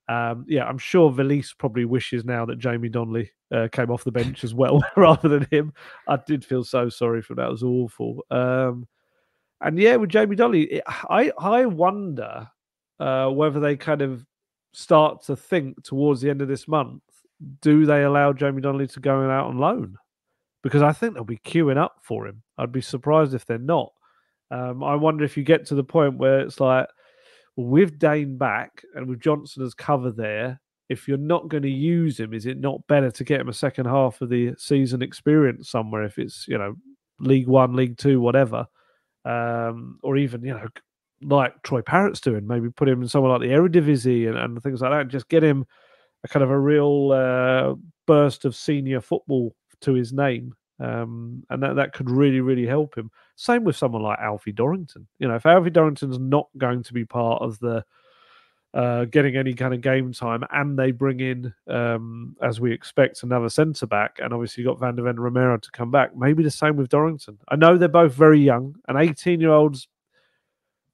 I'm sure Valise probably wishes now that Jamie Donnelly came off the bench as well rather than him. I did feel so sorry for that. It was awful. With Jamie Donnelly, I wonder whether they kind of start to think towards the end of this month, do they allow Jamie Donnelly to go out on loan? Because I think they'll be queuing up for him. I'd be surprised if they're not. I wonder if you get to the point where it's like, with Dane back and with Johnson as cover there, if you're not going to use him, is it not better to get him a second half of the season experience somewhere? If it's, League One, League Two, whatever, or even, like Troy Parrott's doing, maybe put him in somewhere like the Eredivisie and things like that, and just get him a kind of a real burst of senior football to his name. And that could really, really help him. Same with someone like Alfie Dorrington. If Alfie Dorrington's not going to be part of the getting any kind of game time, and they bring in, as we expect, another centre back, and obviously you got Van der Ven Romero to come back. Maybe the same with Dorrington. I know they're both very young, and 18-year-olds.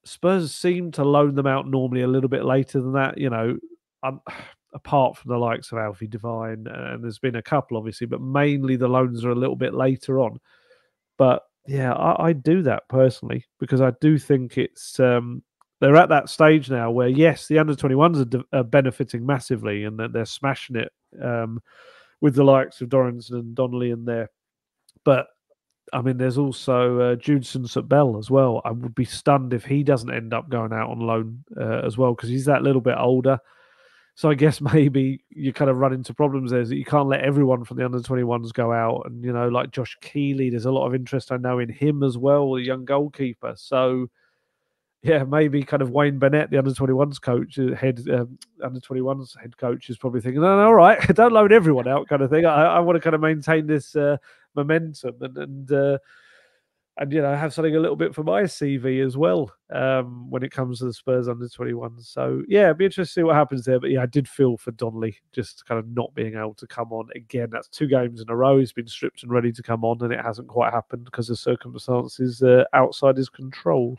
Spurs seem to loan them out normally a little bit later than that. Apart from the likes of Alfie Devine, and there's been a couple, obviously, but mainly the loans are a little bit later on. But yeah, I do that personally because I do think it's they're at that stage now where, yes, the under-21s are benefiting massively and they're smashing it with the likes of Dorrington and Donnelly in there. But I mean, there's also Judson Bell as well. I would be stunned if he doesn't end up going out on loan as well, because he's that little bit older. So I guess maybe you kind of run into problems there, is that you can't let everyone from the under-21s go out. And, like Josh Keeley, there's a lot of interest, I know, in him as well, the young goalkeeper. So, yeah, maybe kind of Wayne Bennett, the under-21s coach, under-21s head coach, is probably thinking, no, all right, don't load everyone out kind of thing. I want to kind of maintain this momentum and have something a little bit for my CV as well when it comes to the Spurs under-21s. So, yeah, it'd be interesting to see what happens there. But, yeah, I did feel for Donnelly just kind of not being able to come on. Again, that's 2 games in a row. He's been stripped and ready to come on, and it hasn't quite happened because of circumstances outside his control.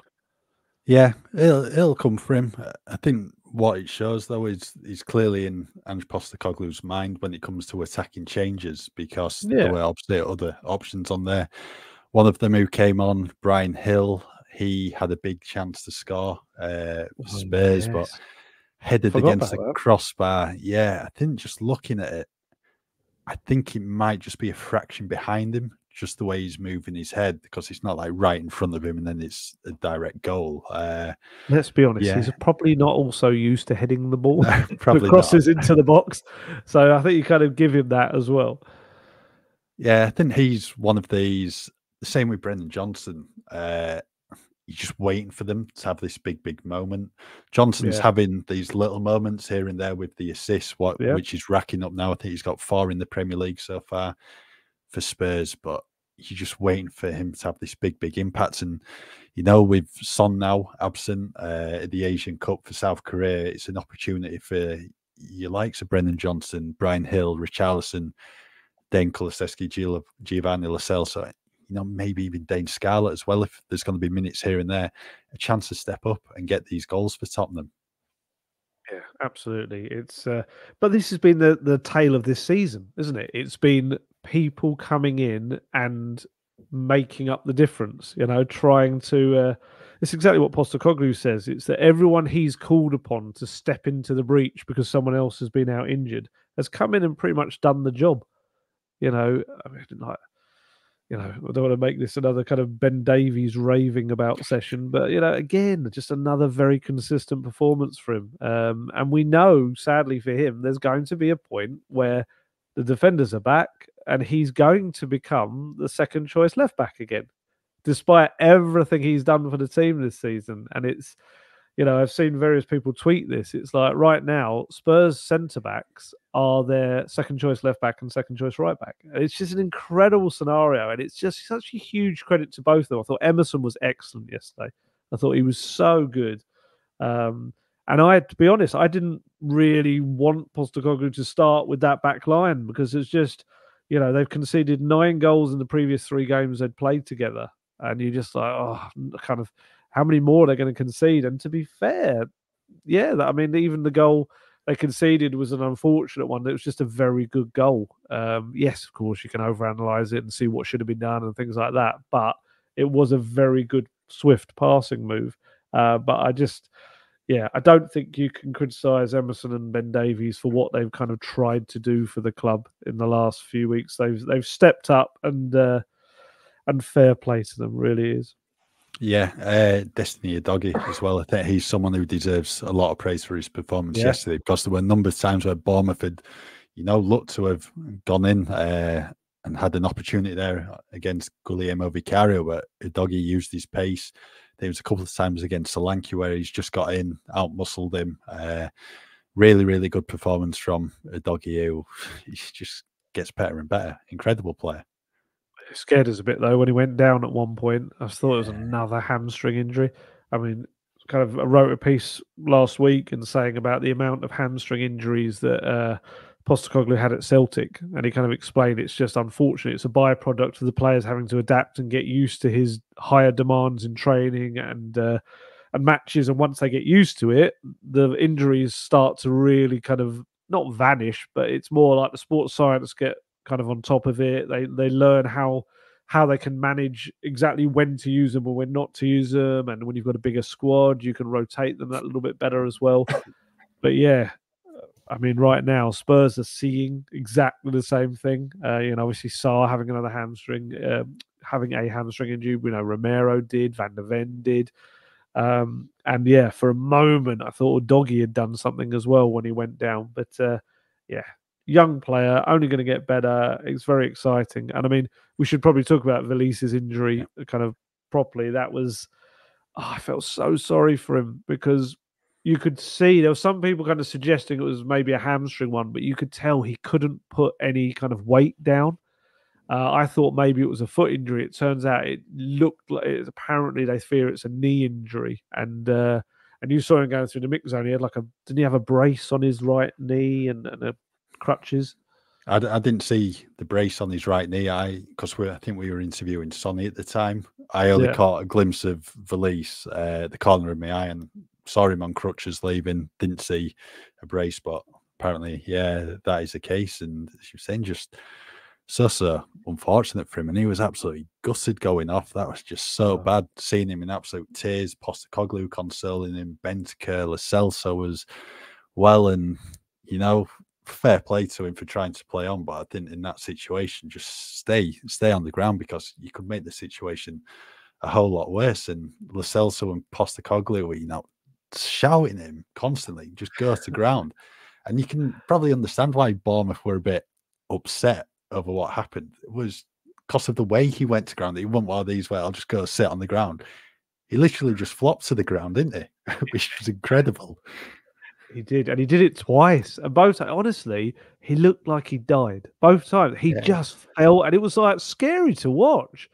Yeah, it'll come for him. I think what it shows, though, is he's clearly in Ange Postecoglou's mind when it comes to attacking changes, because there were obviously other options on there. One of them who came on, Brian Hill, he had a big chance to score for Spurs, but headed against the crossbar. Yeah, I think just looking at it, I think it might just be a fraction behind him, just the way he's moving his head, because it's not like right in front of him and then it's a direct goal. Let's be honest, he's probably not also used to heading the ball. No, probably crosses into the box. So I think you kind of give him that as well. Yeah, I think he's one of these. The same with Brendan Johnson. You're just waiting for them to have this big moment. Johnson's having these little moments here and there with the assists, which is racking up now. I think he's got 4 in the Premier League so far for Spurs, but you're just waiting for him to have this big impact. And, with Son now absent at the Asian Cup for South Korea, it's an opportunity for your likes of Brendan Johnson, Brian Hill, Richarlison, Dane Kulusevski, Giovanni Lo Celso, maybe even Dane Scarlett as well, if there's going to be minutes here and there, a chance to step up and get these goals for Tottenham. Yeah, absolutely. It's but this has been the tale of this season, isn't it? It's been people coming in and making up the difference, trying to it's exactly what Postecoglou says. It's that everyone he's called upon to step into the breach because someone else has been out injured has come in and pretty much done the job. I mean, I don't want to make this another kind of Ben Davies raving about session, but again, just another very consistent performance for him. And we know, sadly for him, there's going to be a point where the defenders are back, and he's going to become the second choice left back again, despite everything he's done for the team this season. And it's, I've seen various people tweet this. It's like right now, Spurs centre-backs are their second choice left back and second choice right back. It's just an incredible scenario, and it's just such a huge credit to both of them. I thought Emerson was excellent yesterday. I thought he was so good. And to be honest, I didn't really want Postecoglou to start with that back line, because it's just, they've conceded 9 goals in the previous 3 games they'd played together. And you're just like, kind of, how many more they're going to concede? And to be fair, even the goal they conceded was an unfortunate one. It was just a very good goal. Yes, of course, you can overanalyze it and see what should have been done and things like that. But it was a very good, swift passing move. But I don't think you can criticise Emerson and Ben Davies for what they've kind of tried to do for the club in the last few weeks. They've stepped up, and fair play to them, really is. Yeah, Destiny Udogie as well. I think he's someone who deserves a lot of praise for his performance yesterday, because there were a number of times where Bournemouth had, looked to have gone in and had an opportunity there against Guglielmo Vicario, where Udogie used his pace. There was a couple of times against Solanke where he's just got in, out-muscled him. Really, really good performance from Udogie, who he just gets better and better. Incredible player. It scared us a bit, though, when he went down at one point. I thought it was another hamstring injury. I mean, I wrote a piece last week and saying about the amount of hamstring injuries that Postecoglou had at Celtic, and he kind of explained it's just unfortunate. It's a byproduct of the players having to adapt and get used to his higher demands in training and matches. And once they get used to it, the injuries start to really kind of not vanish, but it's more like the sports science get kind of on top of it. They learn how they can manage exactly when to use them or when not to use them. And when you've got a bigger squad, you can rotate them that little bit better as well. But yeah, I mean, right now, Spurs are seeing exactly the same thing. Obviously, Sarr having another hamstring, having a hamstring injury. We know Romero did, Van der Ven did. And yeah, for a moment, I thought Udogie had done something as well when he went down. But young player, only going to get better. It's very exciting. And I mean, we should probably talk about Velisa's injury kind of properly. That was, I felt so sorry for him, because you could see there were some people kind of suggesting it was maybe a hamstring one, but you could tell he couldn't put any kind of weight down. I thought maybe it was a foot injury. It turns out it looked like apparently they fear it's a knee injury. And you saw him going through the mix zone. He had didn't he have a brace on his right knee and a crutches? I didn't see the brace on his right knee. Because I think we were interviewing Sonny at the time. I only caught a glimpse of Valise at the corner of my eye and saw him on crutches leaving. Didn't see a brace, but apparently, that is the case. And as you were saying, just so unfortunate for him. And he was absolutely gutted going off. That was just so bad. Seeing him in absolute tears. Postecoglou consoling him. Bentancur, Lo Celso as well. And, fair play to him for trying to play on, but I think in that situation, just stay on the ground, because you could make the situation a whole lot worse. And Lo Celso and Postecoglou were, shouting at him constantly, just go to ground. And you can probably understand why Bournemouth were a bit upset over what happened. It was because of the way he went to ground. He wasn't one of these where I'll just go sit on the ground. He literally just flopped to the ground, didn't he? Which was incredible. He did, and he did it twice. And both times, honestly, he looked like he died. Both times. He just fell, and it was scary to watch.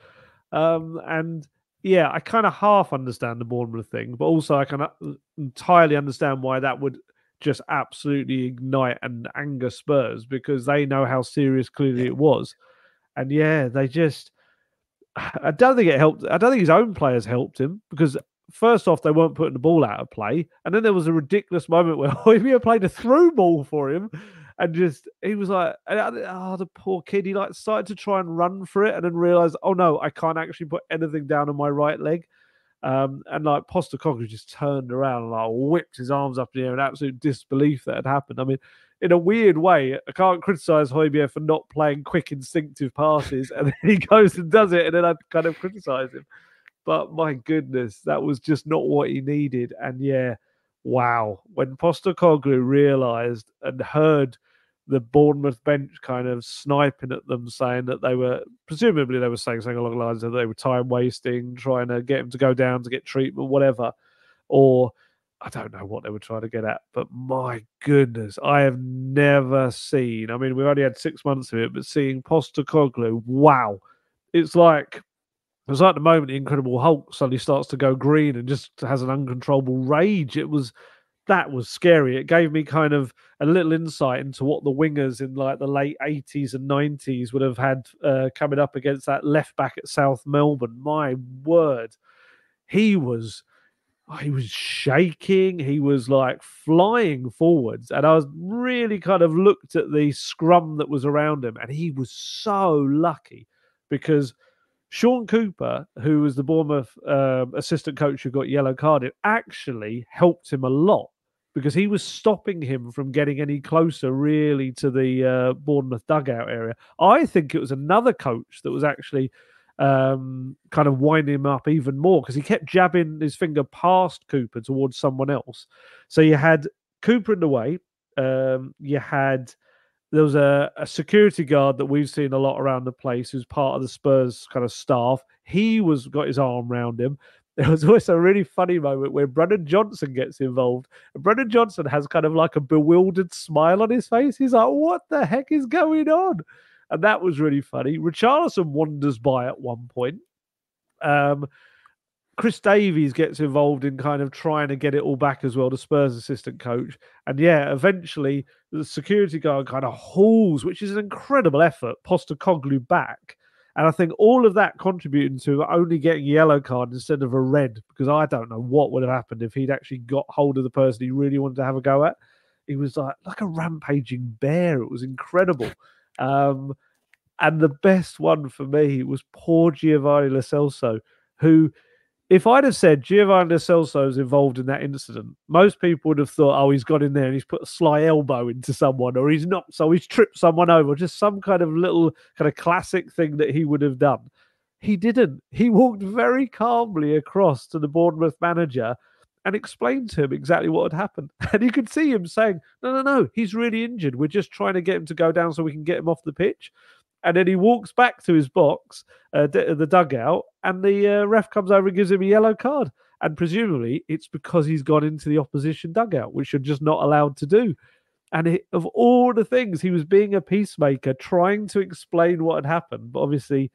And yeah, I kind of half understand the Bournemouth thing, but also I can entirely understand why that would just absolutely ignite and anger Spurs, because they know how serious clearly it was. And they just, I don't think it helped. I don't think his own players helped him, because first off, they weren't putting the ball out of play. And then there was a ridiculous moment where Højbjerg played a through ball for him. And he was like, the poor kid. He started to try and run for it and then realized, oh no, I can't actually put anything down on my right leg. And Postecoglou just turned around and whipped his arms up in the air in absolute disbelief that had happened. I mean, in a weird way, I can't criticise Højbjerg for not playing quick, instinctive passes, and then he goes and does it, and then I kind of criticise him. But my goodness, that was just not what he needed. And yeah, wow. When Postecoglou realised and heard the Bournemouth bench kind of sniping at them, saying that they were, presumably they were saying something along the lines of they were time wasting, trying to get him to go down to get treatment, whatever. Or I don't know what they were trying to get at, but my goodness, I have never seen, I mean, we've only had 6 months of it, but seeing Postecoglou, wow. It's like the moment the Incredible Hulk suddenly starts to go green and just has an uncontrollable rage. That was scary. It gave me kind of a little insight into what the wingers in like the late 80s and 90s would have had coming up against that left back at South Melbourne. My word, he was shaking. He was like flying forwards, and I was really kind of looked at the scrum that was around him, and he was so lucky because Sean Cooper, who was the Bournemouth assistant coach who got yellow carded, actually helped him a lot because he was stopping him from getting any closer really to the Bournemouth dugout area. I think it was another coach that was actually kind of winding him up even more because he kept jabbing his finger past Cooper towards someone else. So you had Cooper in the way. There was a security guard that we've seen a lot around the place who's part of the Spurs kind of staff. He got his arm around him. There was also a really funny moment where Brennan Johnson gets involved. And Brennan Johnson has kind of like a bewildered smile on his face. He's like, what the heck is going on? And that was really funny. Richarlison wanders by at one point. Chris Davies gets involved in kind of trying to get it all back as well, the Spurs assistant coach. And yeah, eventually the security guard kind of hauls, which is an incredible effort, Postecoglou back. And I think all of that contributing to only getting a yellow card instead of a red, because I don't know what would have happened if he'd actually got hold of the person he really wanted to have a go at. He was like a rampaging bear. It was incredible. And the best one for me was poor Giovanni Lo Celso, who, if I'd have said Giovanni Lo Celso is involved in that incident, most people would have thought, oh, he's got in there and he's put a sly elbow into someone, or he's not, so he's tripped someone over, just some kind of little kind of classic thing that he would have done. He didn't. He walked very calmly across to the Bournemouth manager and explained to him exactly what had happened. And you could see him saying, no, he's really injured. We're just trying to get him to go down so we can get him off the pitch. And then he walks back to his box, the dugout, and the ref comes over and gives him a yellow card. And presumably it's because he's gone into the opposition dugout, which you're just not allowed to do. And of all the things, he was being a peacemaker, trying to explain what had happened. But obviously,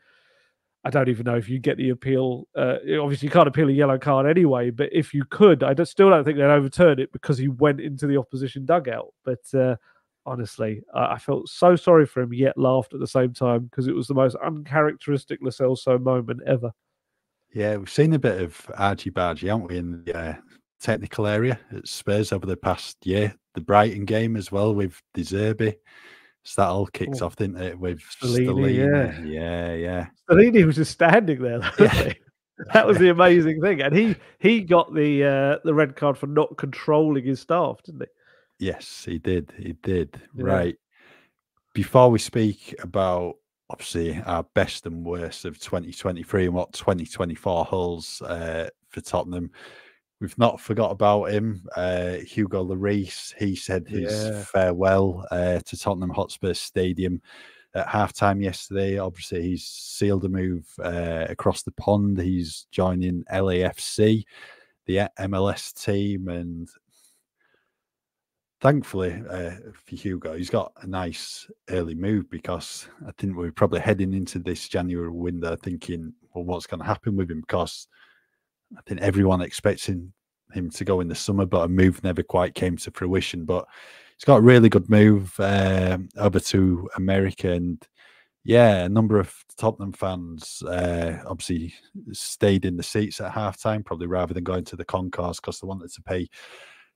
I don't even know if you get the appeal. Obviously, you can't appeal a yellow card anyway. But if you could, still don't think they'd overturn it because he went into the opposition dugout. But honestly, I felt so sorry for him, yet laughed at the same time because it was the most uncharacteristic Lo Celso moment ever. Yeah, we've seen a bit of argy-bargy, haven't we, in the technical area at Spurs over the past year. The Brighton game as well with De Zerbi. So that all kicks off, didn't it, with Stellini? Yeah. Stellini was just standing there, wasn't he? That was the amazing thing. And he got the red card for not controlling his staff, didn't he? Yes, he did. Yeah. Right. Before we speak about, obviously, our best and worst of 2023 and what 2024 holds for Tottenham, we've not forgot about him. Hugo Lloris, he said his farewell to Tottenham Hotspur Stadium at halftime yesterday. Obviously, he's sealed a move across the pond. He's joining LAFC, the MLS team, and thankfully for Hugo, he's got a nice early move, because I think we're probably heading into this January window thinking, well, what's going to happen with him? Because I think everyone expecting him to go in the summer, but a move never quite came to fruition. But he's got a really good move over to America. And yeah, a number of Tottenham fans obviously stayed in the seats at halftime, probably rather than going to the concourse, because they wanted to pay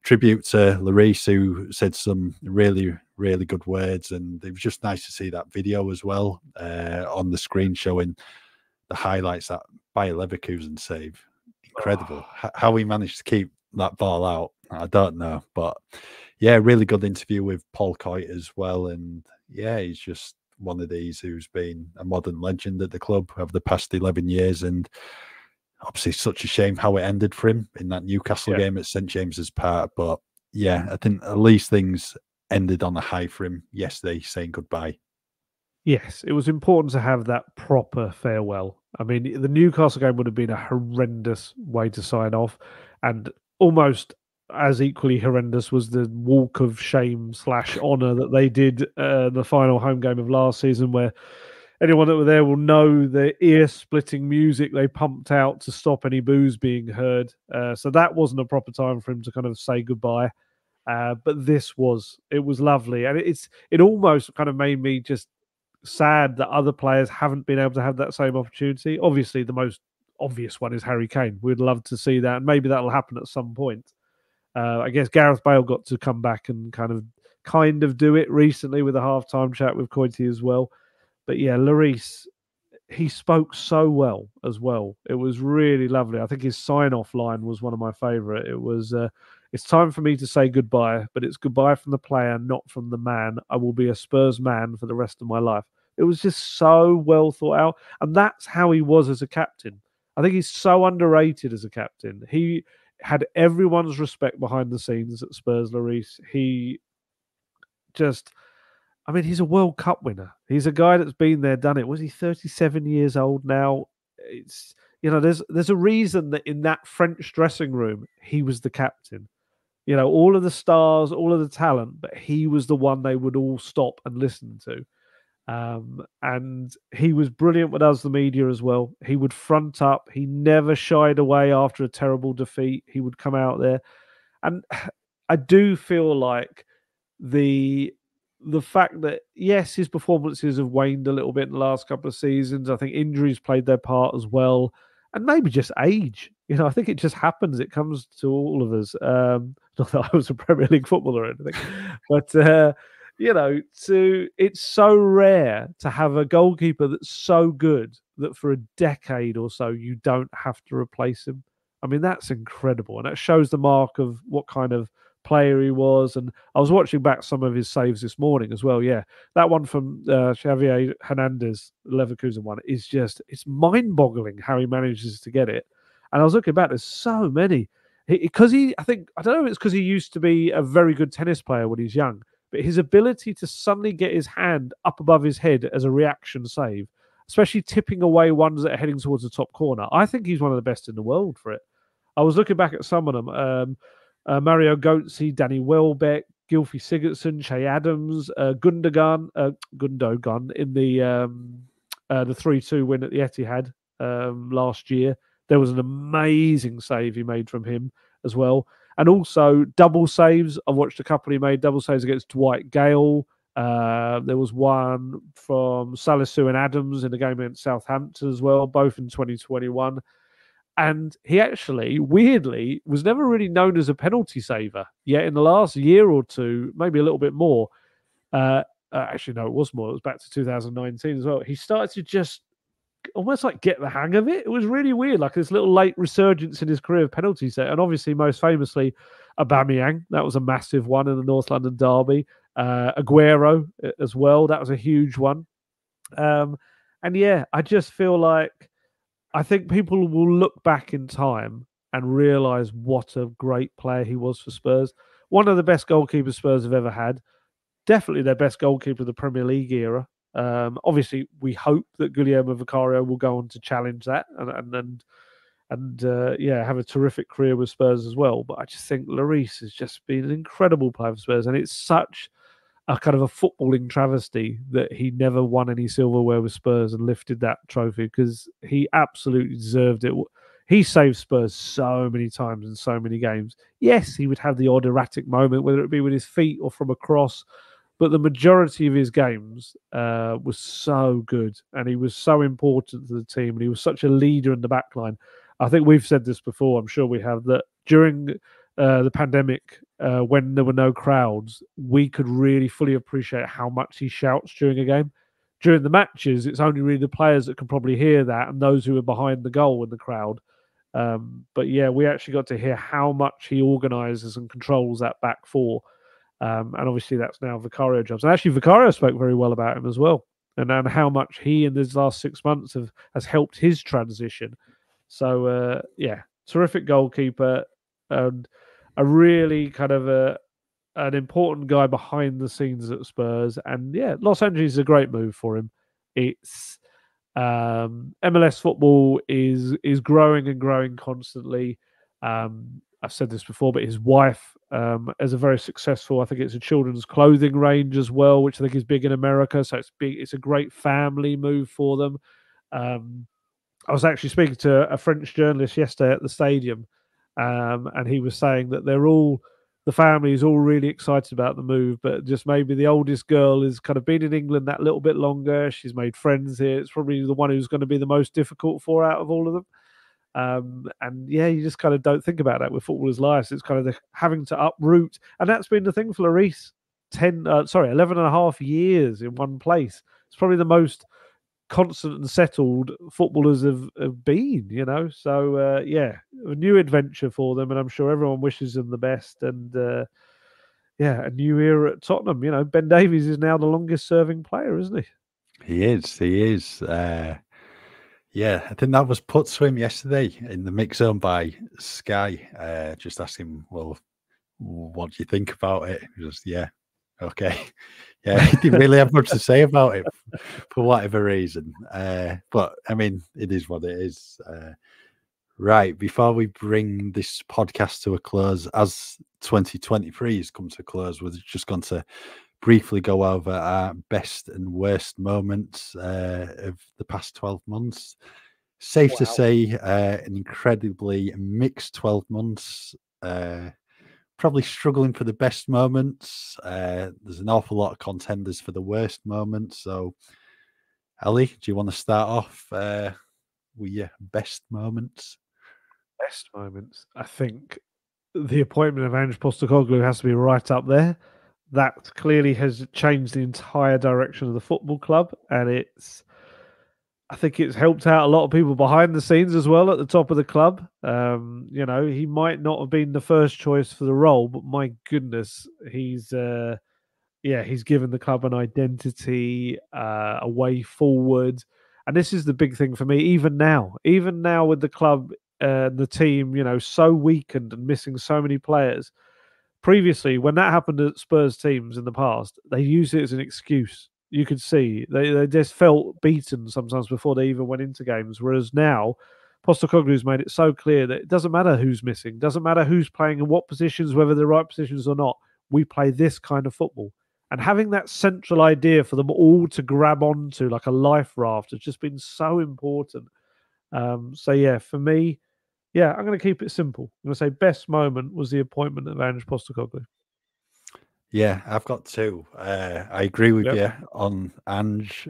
tribute to Lloris, who said some really, really good words. And it was just nice to see that video as well on the screen showing the highlights, that Bayer Leverkusen save. Incredible. How he managed to keep that ball out, I don't know. But yeah, really good interview with Paul Coyte as well. And yeah, he's just one of these who's been a modern legend at the club over the past 11 years. And obviously such a shame how it ended for him in that Newcastle game at St James's Park. But yeah, I think at least things ended on a high for him yesterday, saying goodbye. Yes, it was important to have that proper farewell. I mean, the Newcastle game would have been a horrendous way to sign off, and almost as equally horrendous was the walk of shame / honour that they did the final home game of last season, where anyone that were there will know the ear-splitting music they pumped out to stop any boos being heard. So that wasn't a proper time for him to kind of say goodbye. But this was, it was lovely, and it almost kind of made me just sad that other players haven't been able to have that same opportunity. Obviously, the most obvious one is Harry Kane. We'd love to see that, and maybe that'll happen at some point. I guess Gareth Bale got to come back and kind of do it recently with a halftime chat with Coyte as well. But yeah, Lloris, he spoke so well as well. It was really lovely. I think his sign-off line was one of my favourite. It was, it's time for me to say goodbye, but it's goodbye from the player, not from the man. I will be a Spurs man for the rest of my life. It was just so well thought out. And that's how he was as a captain. I think he's so underrated as a captain. He had everyone's respect behind the scenes at Spurs, Lloris. He just... I mean, he's a World Cup winner. He's a guy that's been there, done it. Was he 37 years old now? It's, you know, there's a reason that in that French dressing room, he was the captain. You know, all of the stars, all of the talent, but he was the one they would all stop and listen to. And he was brilliant with us, the media, as well. He would front up. He never shied away after a terrible defeat. He would come out there. And I do feel like the fact that, yes, his performances have waned a little bit in the last couple of seasons. I think injuries played their part as well. And maybe just age. You know, I think it just happens. It comes to all of us. Not that I was a Premier League footballer or anything. But, you know, it's so rare to have a goalkeeper that's so good that for a decade or so you don't have to replace him. I mean, that's incredible. And that shows the mark of what kind of player he was. And I was watching back some of his saves this morning as well. Yeah, that one from Xavier Hernandez, Leverkusen one, is just, it's mind-boggling how he manages to get it. And I was looking back, there's so many. I don't know if it's because he used to be a very good tennis player when he's young, but his ability to suddenly get his hand up above his head as a reaction save, especially tipping away ones that are heading towards the top corner, I think he's one of the best in the world for it. I was looking back at some of them. Mario Götze, Danny Welbeck, Gylfi Sigurdsson, Che Adams, Gundogan in the 3-2 win at the Etihad last year. There was an amazing save he made from him as well. And also double saves. I've watched a couple he made, double saves against Dwight Gale. There was one from Salisu and Adams in the game against Southampton as well, both in 2021. And he actually, weirdly, was never really known as a penalty saver. Yet in the last year or two, maybe a little bit more, actually, no, it was more. It was back to 2019 as well. He started to just almost like get the hang of it. It was really weird, like this little late resurgence in his career of penalty set. And obviously, most famously, Aubameyang. That was a massive one in the North London derby. Aguero as well. That was a huge one. And yeah, I just feel like, I think people will look back in time and realise what a great player he was for Spurs. One of the best goalkeepers Spurs have ever had. Definitely their best goalkeeper of the Premier League era. Obviously, we hope that Guillermo Vicario will go on to challenge that and have a terrific career with Spurs as well. But I just think Lloris has just been an incredible player for Spurs, and it's such a kind of a footballing travesty that he never won any silverware with Spurs and lifted that trophy, because he absolutely deserved it. He saved Spurs so many times in so many games. Yes, he would have the odd erratic moment, whether it be with his feet or from a cross, but the majority of his games was so good, and he was so important to the team, and he was such a leader in the back line. I think we've said this before, I'm sure we have, that during the pandemic, when there were no crowds, we could really fully appreciate how much he shouts during a game. During the matches, it's only really the players that can probably hear that, and those who are behind the goal in the crowd. But yeah, we actually got to hear how much he organises and controls that back four. And obviously that's now Vicario jobs. And actually Vicario spoke very well about him as well, and how much he in his last 6 months has helped his transition. So yeah, terrific goalkeeper, and a really kind of an important guy behind the scenes at Spurs. And yeah, Los Angeles is a great move for him. It's MLS football is growing and growing constantly. I've said this before, but his wife is a very successful, I think it's a children's clothing range as well, which I think is big in America. So it's big. It's a great family move for them. I was actually speaking to a French journalist yesterday at the stadium, and he was saying that the family is all really excited about the move, but just maybe the oldest girl has kind of been in England that little bit longer. She's made friends here. It's probably the one who's going to be the most difficult for out of all of them. And yeah, you just kind of don't think about that with footballers' lives. It's kind of having to uproot. And that's been the thing for Lloris, 11 and a half years in one place. It's probably the most constant and settled footballers have been, So yeah, a new adventure for them, and I'm sure everyone wishes them the best. And yeah, a new era at Tottenham. Ben Davies is now the longest serving player, isn't he? He is. Yeah, I think that was put to him yesterday in the mix zone by Sky. Just asking, well, what do you think about it? Just, yeah, okay. Yeah, he didn't really have much to say about it for whatever reason. But, I mean, it is what it is. Right, before we bring this podcast to a close, as 2023 has come to a close, we're just going to briefly go over our best and worst moments of the past 12 months. Safe to say, an incredibly mixed 12 months. Probably struggling for the best moments. There's an awful lot of contenders for the worst moments. So, Ali, do you want to start off with your best moments? Best moments, I think the appointment of Ange Postecoglou has to be right up there. That clearly has changed the entire direction of the football club, and I think it's helped out a lot of people behind the scenes as well at the top of the club. He might not have been the first choice for the role, but my goodness, he's given the club an identity, a way forward. And this is the big thing for me, even now with the club and the team, so weakened and missing so many players. Previously, when that happened at Spurs teams in the past, they used it as an excuse. You could see they just felt beaten sometimes before they even went into games. Whereas now, Postecoglou's made it so clear that it doesn't matter who's missing, doesn't matter who's playing in what positions, whether they're right positions or not. We play this kind of football. And having that central idea for them all to grab onto like a life raft has just been so important. So yeah, for me, yeah, I'm going to keep it simple. I'm going to say best moment was the appointment of Ange Postecoglou. Yeah, I've got two. I agree with you on Ange.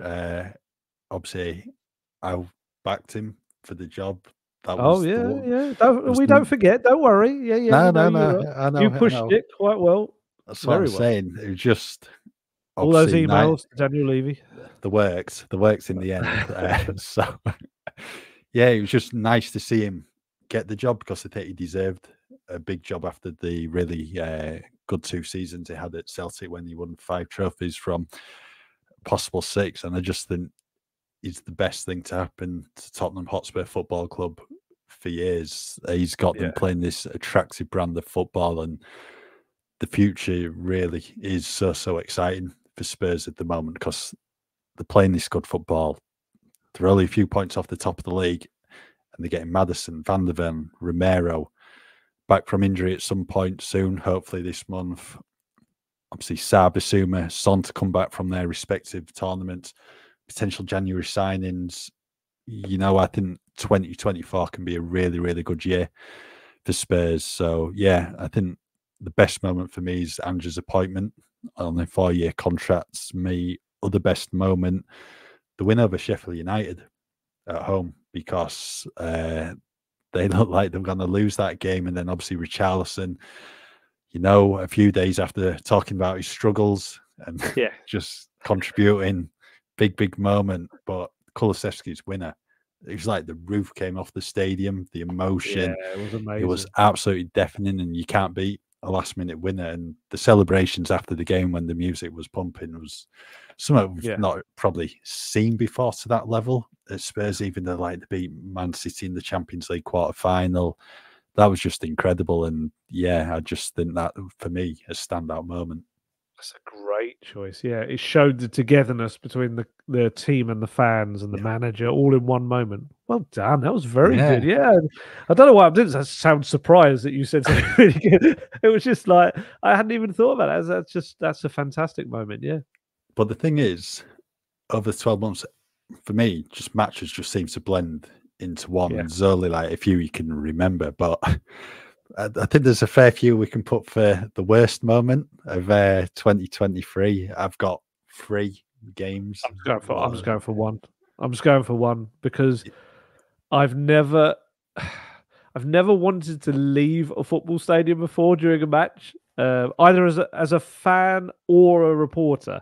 Obviously, I backed him for the job. That was we don't forget. Don't worry. Yeah. No. I know. You pushed it quite well. That's what I'm saying. It was just all those emails to Daniel Levy. The works in the end. So yeah, it was just nice to see him get the job because I think he deserved a big job after the really good 2 seasons he had at Celtic when he won 5 trophies from possible 6. And I just think he's the best thing to happen to Tottenham Hotspur Football Club for years. He's got them playing this attractive brand of football, and the future really is so exciting for Spurs at the moment because they're playing this good football. They're only a few points off the top of the league, and they're getting Maddison, Van der Ven, Romero back from injury at some point soon, hopefully this month. Obviously, Sarr, Bissouma, Son to come back from their respective tournaments, potential January signings. I think 2024 can be a really, really good year for Spurs. So, yeah, I think the best moment for me is Ange's appointment on a 4-year contract. Me, other best moment, the win over Sheffield United at home, because they look like they're going to lose that game. And then obviously Richarlison, a few days after talking about his struggles and just contributing, big moment. But Kulusevski's winner, it was like the roof came off the stadium, the emotion. Yeah, it was amazing. It was absolutely deafening, and you can't beat a last-minute winner, and the celebrations after the game when the music was pumping was something we've not probably seen before to that level at Spurs. Even though they beat Man City in the Champions League quarter-final, that was just incredible. And yeah, I just think that for me a standout moment. That's a great choice. Yeah, it showed the togetherness between the team and the fans and the manager all in one moment. Well done. That was very good. Yeah, I don't know why I didn't sound surprised that you said something really good. It was just like I hadn't even thought about that. That's a fantastic moment. Yeah. But the thing is, over 12 months, for me, just matches just seem to blend into one. Yeah. There's only like a few you can remember, but I think there's a fair few we can put for the worst moment of 2023. I've got 3 games. I'm just going for one. I'm just going for one because I've never wanted to leave a football stadium before during a match, either as a fan or a reporter.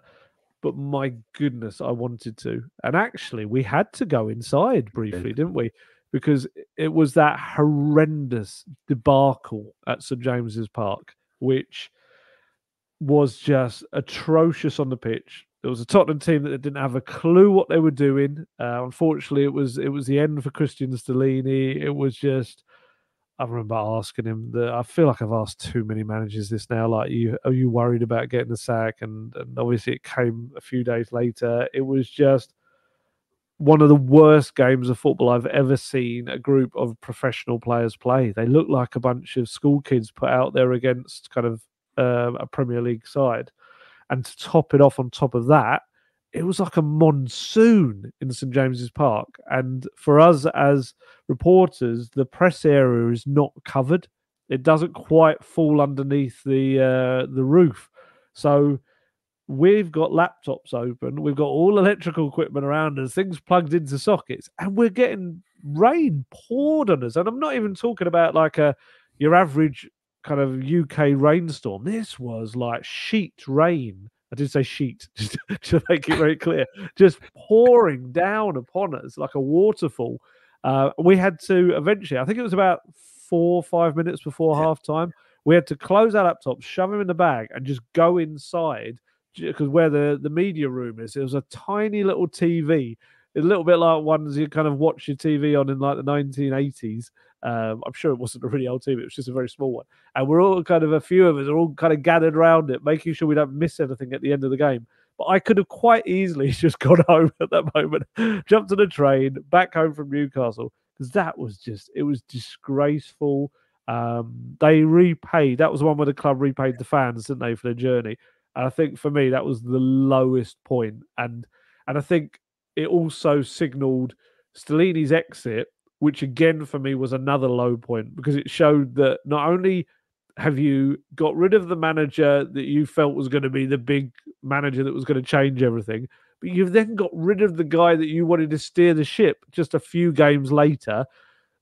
But my goodness, I wanted to. And actually, we had to go inside briefly, didn't we? Because it was that horrendous debacle at St James's Park, which was just atrocious on the pitch. There was a Tottenham team that didn't have a clue what they were doing. Unfortunately, it was the end for Christian Stellini. It was just, I remember asking him I feel like I've asked too many managers this now. Like, are you worried about getting the sack? And obviously, it came a few days later. It was just one of the worst games of football I've ever seen a group of professional players play. They look like a bunch of school kids put out there against kind of a Premier League side. And to top it off on top of that, it was like a monsoon in St James's Park. And for us as reporters, the press area is not covered. It doesn't quite fall underneath the roof. So we've got laptops open. We've got all electrical equipment around us, things plugged into sockets, and we're getting rain poured on us. And I'm not even talking about like your average kind of UK rainstorm. This was like sheet rain. I did say sheet, just to make it very clear. Just pouring down upon us like a waterfall. We had to eventually, I think it was about 4 or 5 minutes before half time, we had to close our laptops, shove them in the bag, and just go inside, because where the media room is, it was a tiny little TV, a little bit like ones you kind of watch your TV on in like the 1980s. I'm sure it wasn't a really old TV, it was just a very small one. And we're all kind of, a few of us are all kind of gathered around it, making sure we don't miss anything at the end of the game. But I could have quite easily just gone home at that moment, jumped on a train, back home from Newcastle, because that was just, it was disgraceful. They repaid, that was the one where the club repaid the fans, didn't they, for their journey? And I think for me, that was the lowest point. And I think it also signalled Stellini's exit, which again for me was another low point, because it showed that not only have you got rid of the manager that you felt was going to be the big manager that was going to change everything, but you've then got rid of the guy that you wanted to steer the ship just a few games later,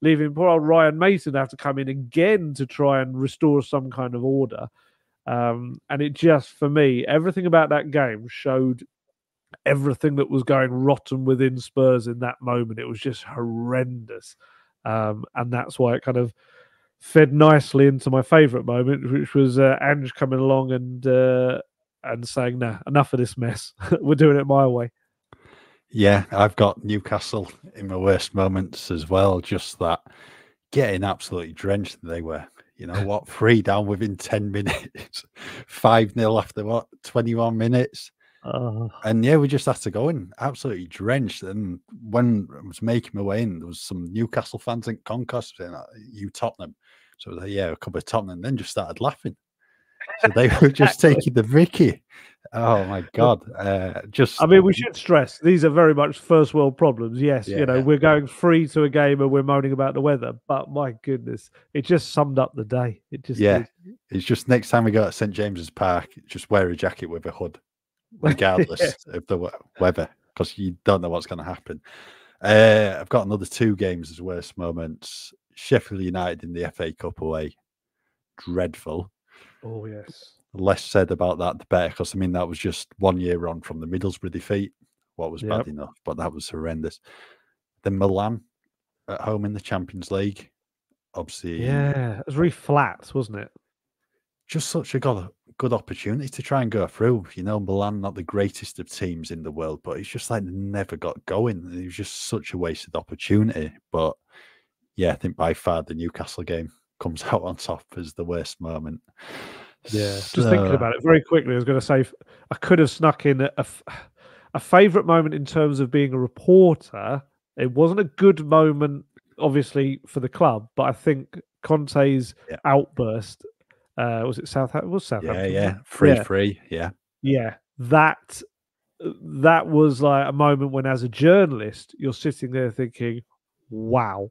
leaving poor old Ryan Mason have to come in again to try and restore some kind of order. And it just, for me, everything about that game showed everything that was going rotten within Spurs in that moment. It was just horrendous. And that's why it kind of fed nicely into my favourite moment, which was Ange coming along and saying, "No, enough of this mess. We're doing it my way." Yeah, I've got Newcastle in my worst moments as well. Just that getting absolutely drenched. They were, 3 down within 10 minutes, 5-0 after 21 minutes. And yeah, we just had to go in absolutely drenched. And when I was making my way in, there was some Newcastle fans in concourse saying, "You Tottenham." So a couple of Tottenham, and then just started laughing. So they were just taking the Vicky. Oh my God. I mean, we should stress these are very much first world problems. Yes, we're going free to a game and we're moaning about the weather, but my goodness, it just summed up the day. It just did. It's just next time we go to St James's Park, just wear a jacket with a hood, regardless of the weather, because you don't know what's going to happen. I've got another 2 games as worst moments. Sheffield United in the FA Cup away. Dreadful. Oh, yes. Less said about that, the better, because, that was just 1 year on from the Middlesbrough defeat, what was bad enough, but that was horrendous. Then Milan at home in the Champions League. Obviously. Yeah, it was really flat, wasn't it? just such a good opportunity to try and go through. You know, Milan, not the greatest of teams in the world, but it's just like they never got going. It was just such a wasted opportunity. But yeah, I think by far the Newcastle game comes out on top as the worst moment. Yeah, just thinking about it very quickly, I was going to say I could have snuck in a favourite moment in terms of being a reporter. It wasn't a good moment, obviously, for the club, but I think Conte's outburst, was it Southampton? Was Southampton? Yeah, 3-3, yeah. That was like a moment when, as a journalist, you're sitting there thinking, wow,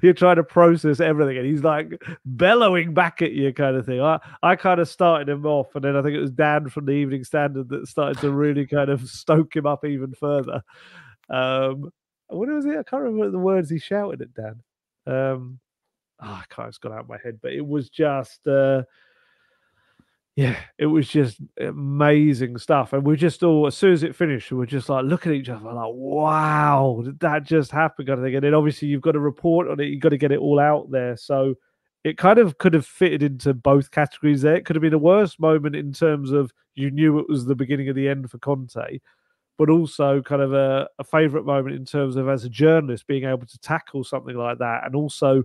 you're trying to process everything, and he's like bellowing back at you, kind of thing. I kind of started him off, and then I think it was Dan from the Evening Standard that started to really kind of stoke him up even further. What was it? I can't remember the words he shouted at Dan. I can't, it's gone out of my head, but it was just it was just amazing stuff. And we just all, as soon as it finished, we were just like looking at each other like, wow, did that just happen? Kind of thing. And then obviously you've got to report on it, you've got to get it all out there. So it kind of could have fitted into both categories there. It could have been a worse moment in terms of you knew it was the beginning of the end for Conte, but also kind of a favourite moment in terms of, as a journalist, being able to tackle something like that, and also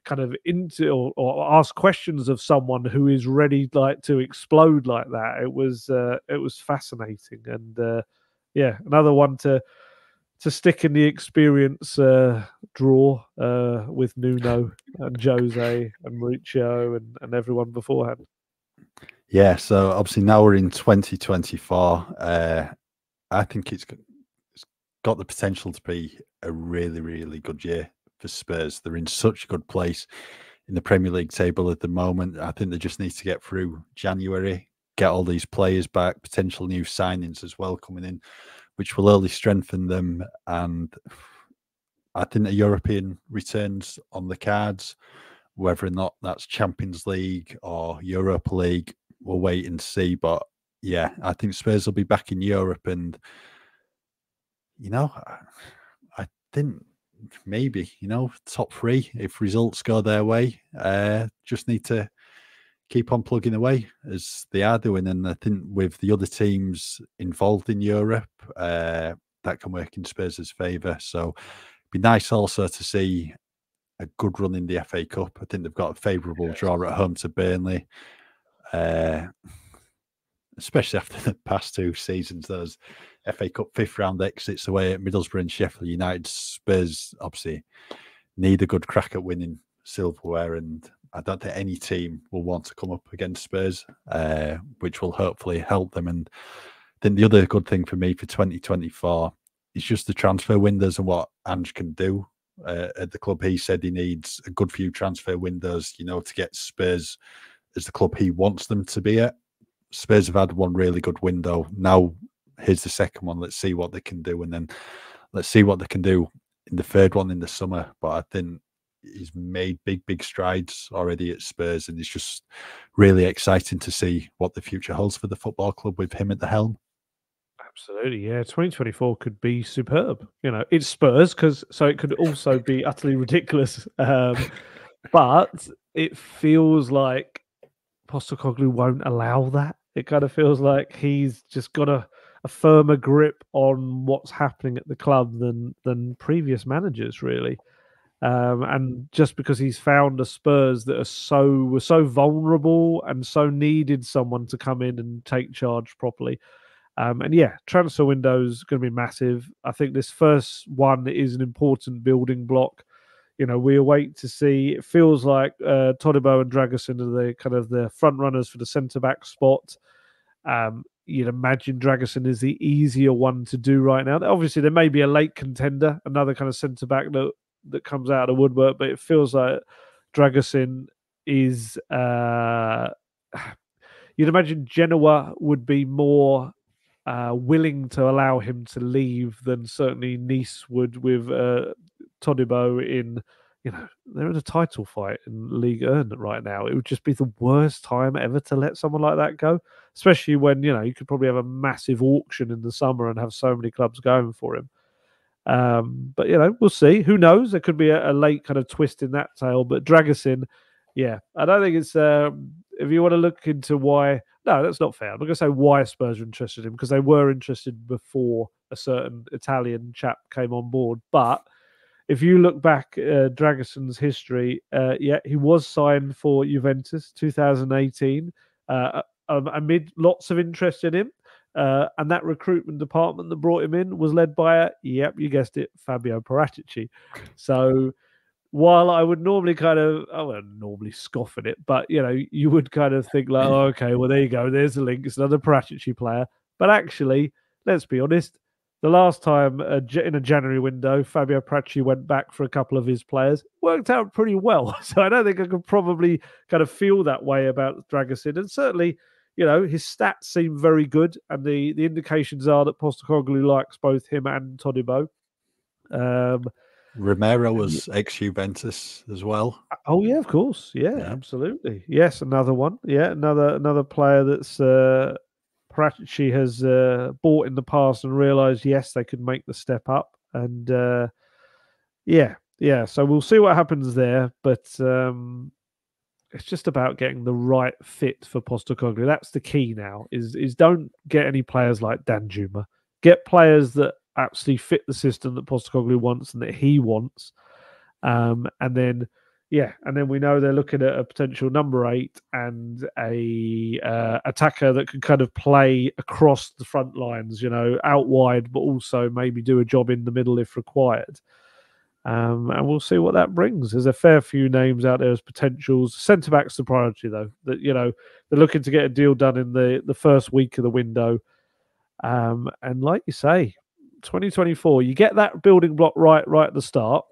kind of into or ask questions of someone who is ready like to explode like that. It was fascinating, and another one to stick in the experience drawer with Nuno and Jose and Mauricio and everyone beforehand. Yeah, so obviously now we're in 2024. I think it's got the potential to be a really, really good year for Spurs. They're in such a good place in the Premier League table at the moment. I think they just need to get through January, get all these players back, potential new signings as well coming in, which will only strengthen them. And I think a European returns on the cards. Whether or not that's Champions League or Europa League, we'll wait and see. But yeah, I think Spurs will be back in Europe, and you know, I think maybe, you know, top three if results go their way. Just need to keep on plugging away as they are doing. And I think with the other teams involved in Europe, that can work in Spurs' favour. So it'd be nice also to see a good run in the FA Cup. I think they've got a favourable draw at home to Burnley. Especially after the past two seasons, those FA Cup fifth round exits away at Middlesbrough and Sheffield United. Spurs obviously need a good crack at winning silverware, and I don't think any team will want to come up against Spurs, which will hopefully help them. And I think the other good thing for me for 2024 is just the transfer windows and what Ange can do at the club. He said he needs a good few transfer windows, you know, to get Spurs as the club he wants them to be at. Spurs have had one really good window. Now here's the second one. Let's see what they can do, and then let's see what they can do in the third one in the summer. But I think he's made big strides already at Spurs, and it's just really exciting to see what the future holds for the football club with him at the helm. Absolutely, yeah. 2024 could be superb. You know, it's Spurs, so it could also be utterly ridiculous. But it feels like Postecoglou won't allow that. It kind of feels like he's just got a firmer grip on what's happening at the club than previous managers, really. And just because he's found a Spurs that were so vulnerable and so needed someone to come in and take charge properly. And yeah, transfer window's going to be massive. I think this first one is an important building block. You know, we await to see. It feels like Todibo and Dragusin are the front runners for the centre back spot. You'd imagine Dragusin is the easier one to do right now. Obviously, there may be a late contender, another kind of centre back that comes out of the woodwork, but it feels like Dragusin is. You'd imagine Genoa would be more willing to allow him to leave than certainly Nice would with Todibo in, you know, they're in a title fight in Ligue 1 right now. It would just be the worst time ever to let someone like that go, especially when, you know, you could probably have a massive auction in the summer and have so many clubs going for him. But, you know, we'll see. Who knows? There could be a late kind of twist in that tale. But Dragusin, yeah, I don't think if you want to look into why, no, that's not fair. I'm not going to say why Spurs are interested in him, because they were interested before a certain Italian chap came on board. But if you look back at Dragusin's history, he was signed for Juventus 2018 amid lots of interest in him. And that recruitment department that brought him in was led by, you guessed it, Fabio Paratici. So while I would normally I wouldn't normally scoff at it, but, you would kind of think like, oh, okay, well, there you go. There's the link. It's another Paratici player. But actually, let's be honest, the last time in a January window, Fabio Paratici went back for a couple of his players. Worked out pretty well. So I don't think I could probably kind of feel that way about Dragusin. And certainly, his stats seem very good. And the indications are that Postecoglou likes both him and Todibo. Romero was ex-Juventus as well. Oh yeah, of course. Yeah, absolutely. Yes, another one. Yeah, another player that's Paratici has bought in the past and realised, yes, they could make the step up. And so we'll see what happens there. But it's just about getting the right fit for Postecoglou. That's the key now, is don't get any players like Danjuma. Get players that actually fit the system that Postecoglou wants and that he wants. And then we know they're looking at a potential number 8 and a attacker that can kind of play across the front lines, out wide, but also maybe do a job in the middle if required. And we'll see what that brings. There's a fair few names out there as potentials. Centre-back's the priority, though. That they're looking to get a deal done in the first week of the window. And like you say, 2024, you get that building block right at the start.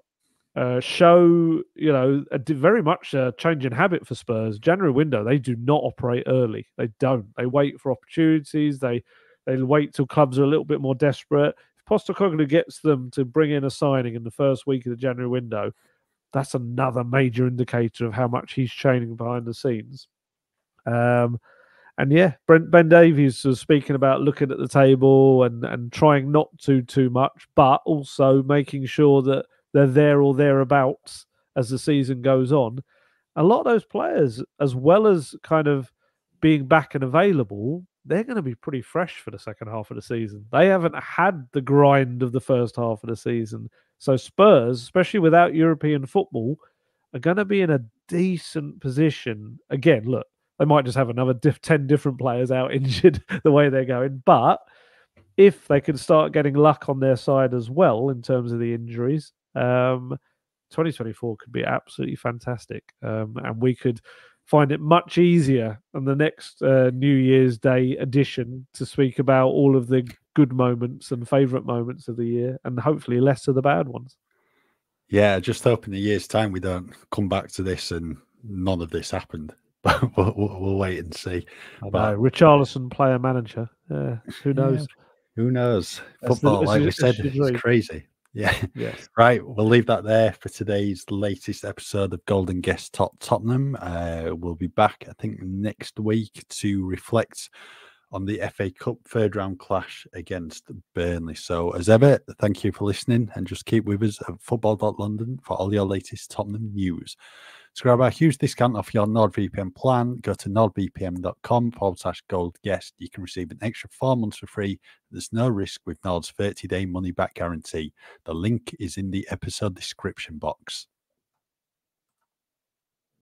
Show very much a change in habit for Spurs. January window, they do not operate early. They don't. They wait for opportunities. They wait till clubs are a little bit more desperate. If Postecoglou gets them to bring in a signing in the first week of the January window, that's another major indicator of how much he's training behind the scenes. And Ben Davies was speaking about looking at the table and trying not to too much, but also making sure that they're there or thereabouts as the season goes on. A lot of those players, as well as kind of being back and available, they're going to be pretty fresh for the second half of the season. They haven't had the grind of the first half of the season. So Spurs, especially without European football, are going to be in a decent position. Again, look, they might just have another 10 different players out injured the way they're going. But if they can start getting luck on their side as well in terms of the injuries, 2024 could be absolutely fantastic. And we could find it much easier on the next New Year's Day edition to speak about all of the good moments and favourite moments of the year, and hopefully less of the bad ones. Yeah, just hope in a year's time we don't come back to this and none of this happened. But we'll wait and see. I know. Richarlison player manager. Who knows? Yeah, who knows? Football, like we said, it's crazy. Yeah. Yes. Right. We'll leave that there for today's latest episode of Gold Guest Talk Tottenham. We'll be back, I think, next week to reflect on the FA Cup third round clash against Burnley. So, as ever, thank you for listening, and just keep with us at football.london for all your latest Tottenham news. To grab our huge discount off your NordVPN plan, go to nordvpn.com/goldguest. You can receive an extra 4 months for free. There's no risk with Nord's 30-day money-back guarantee. The link is in the episode description box.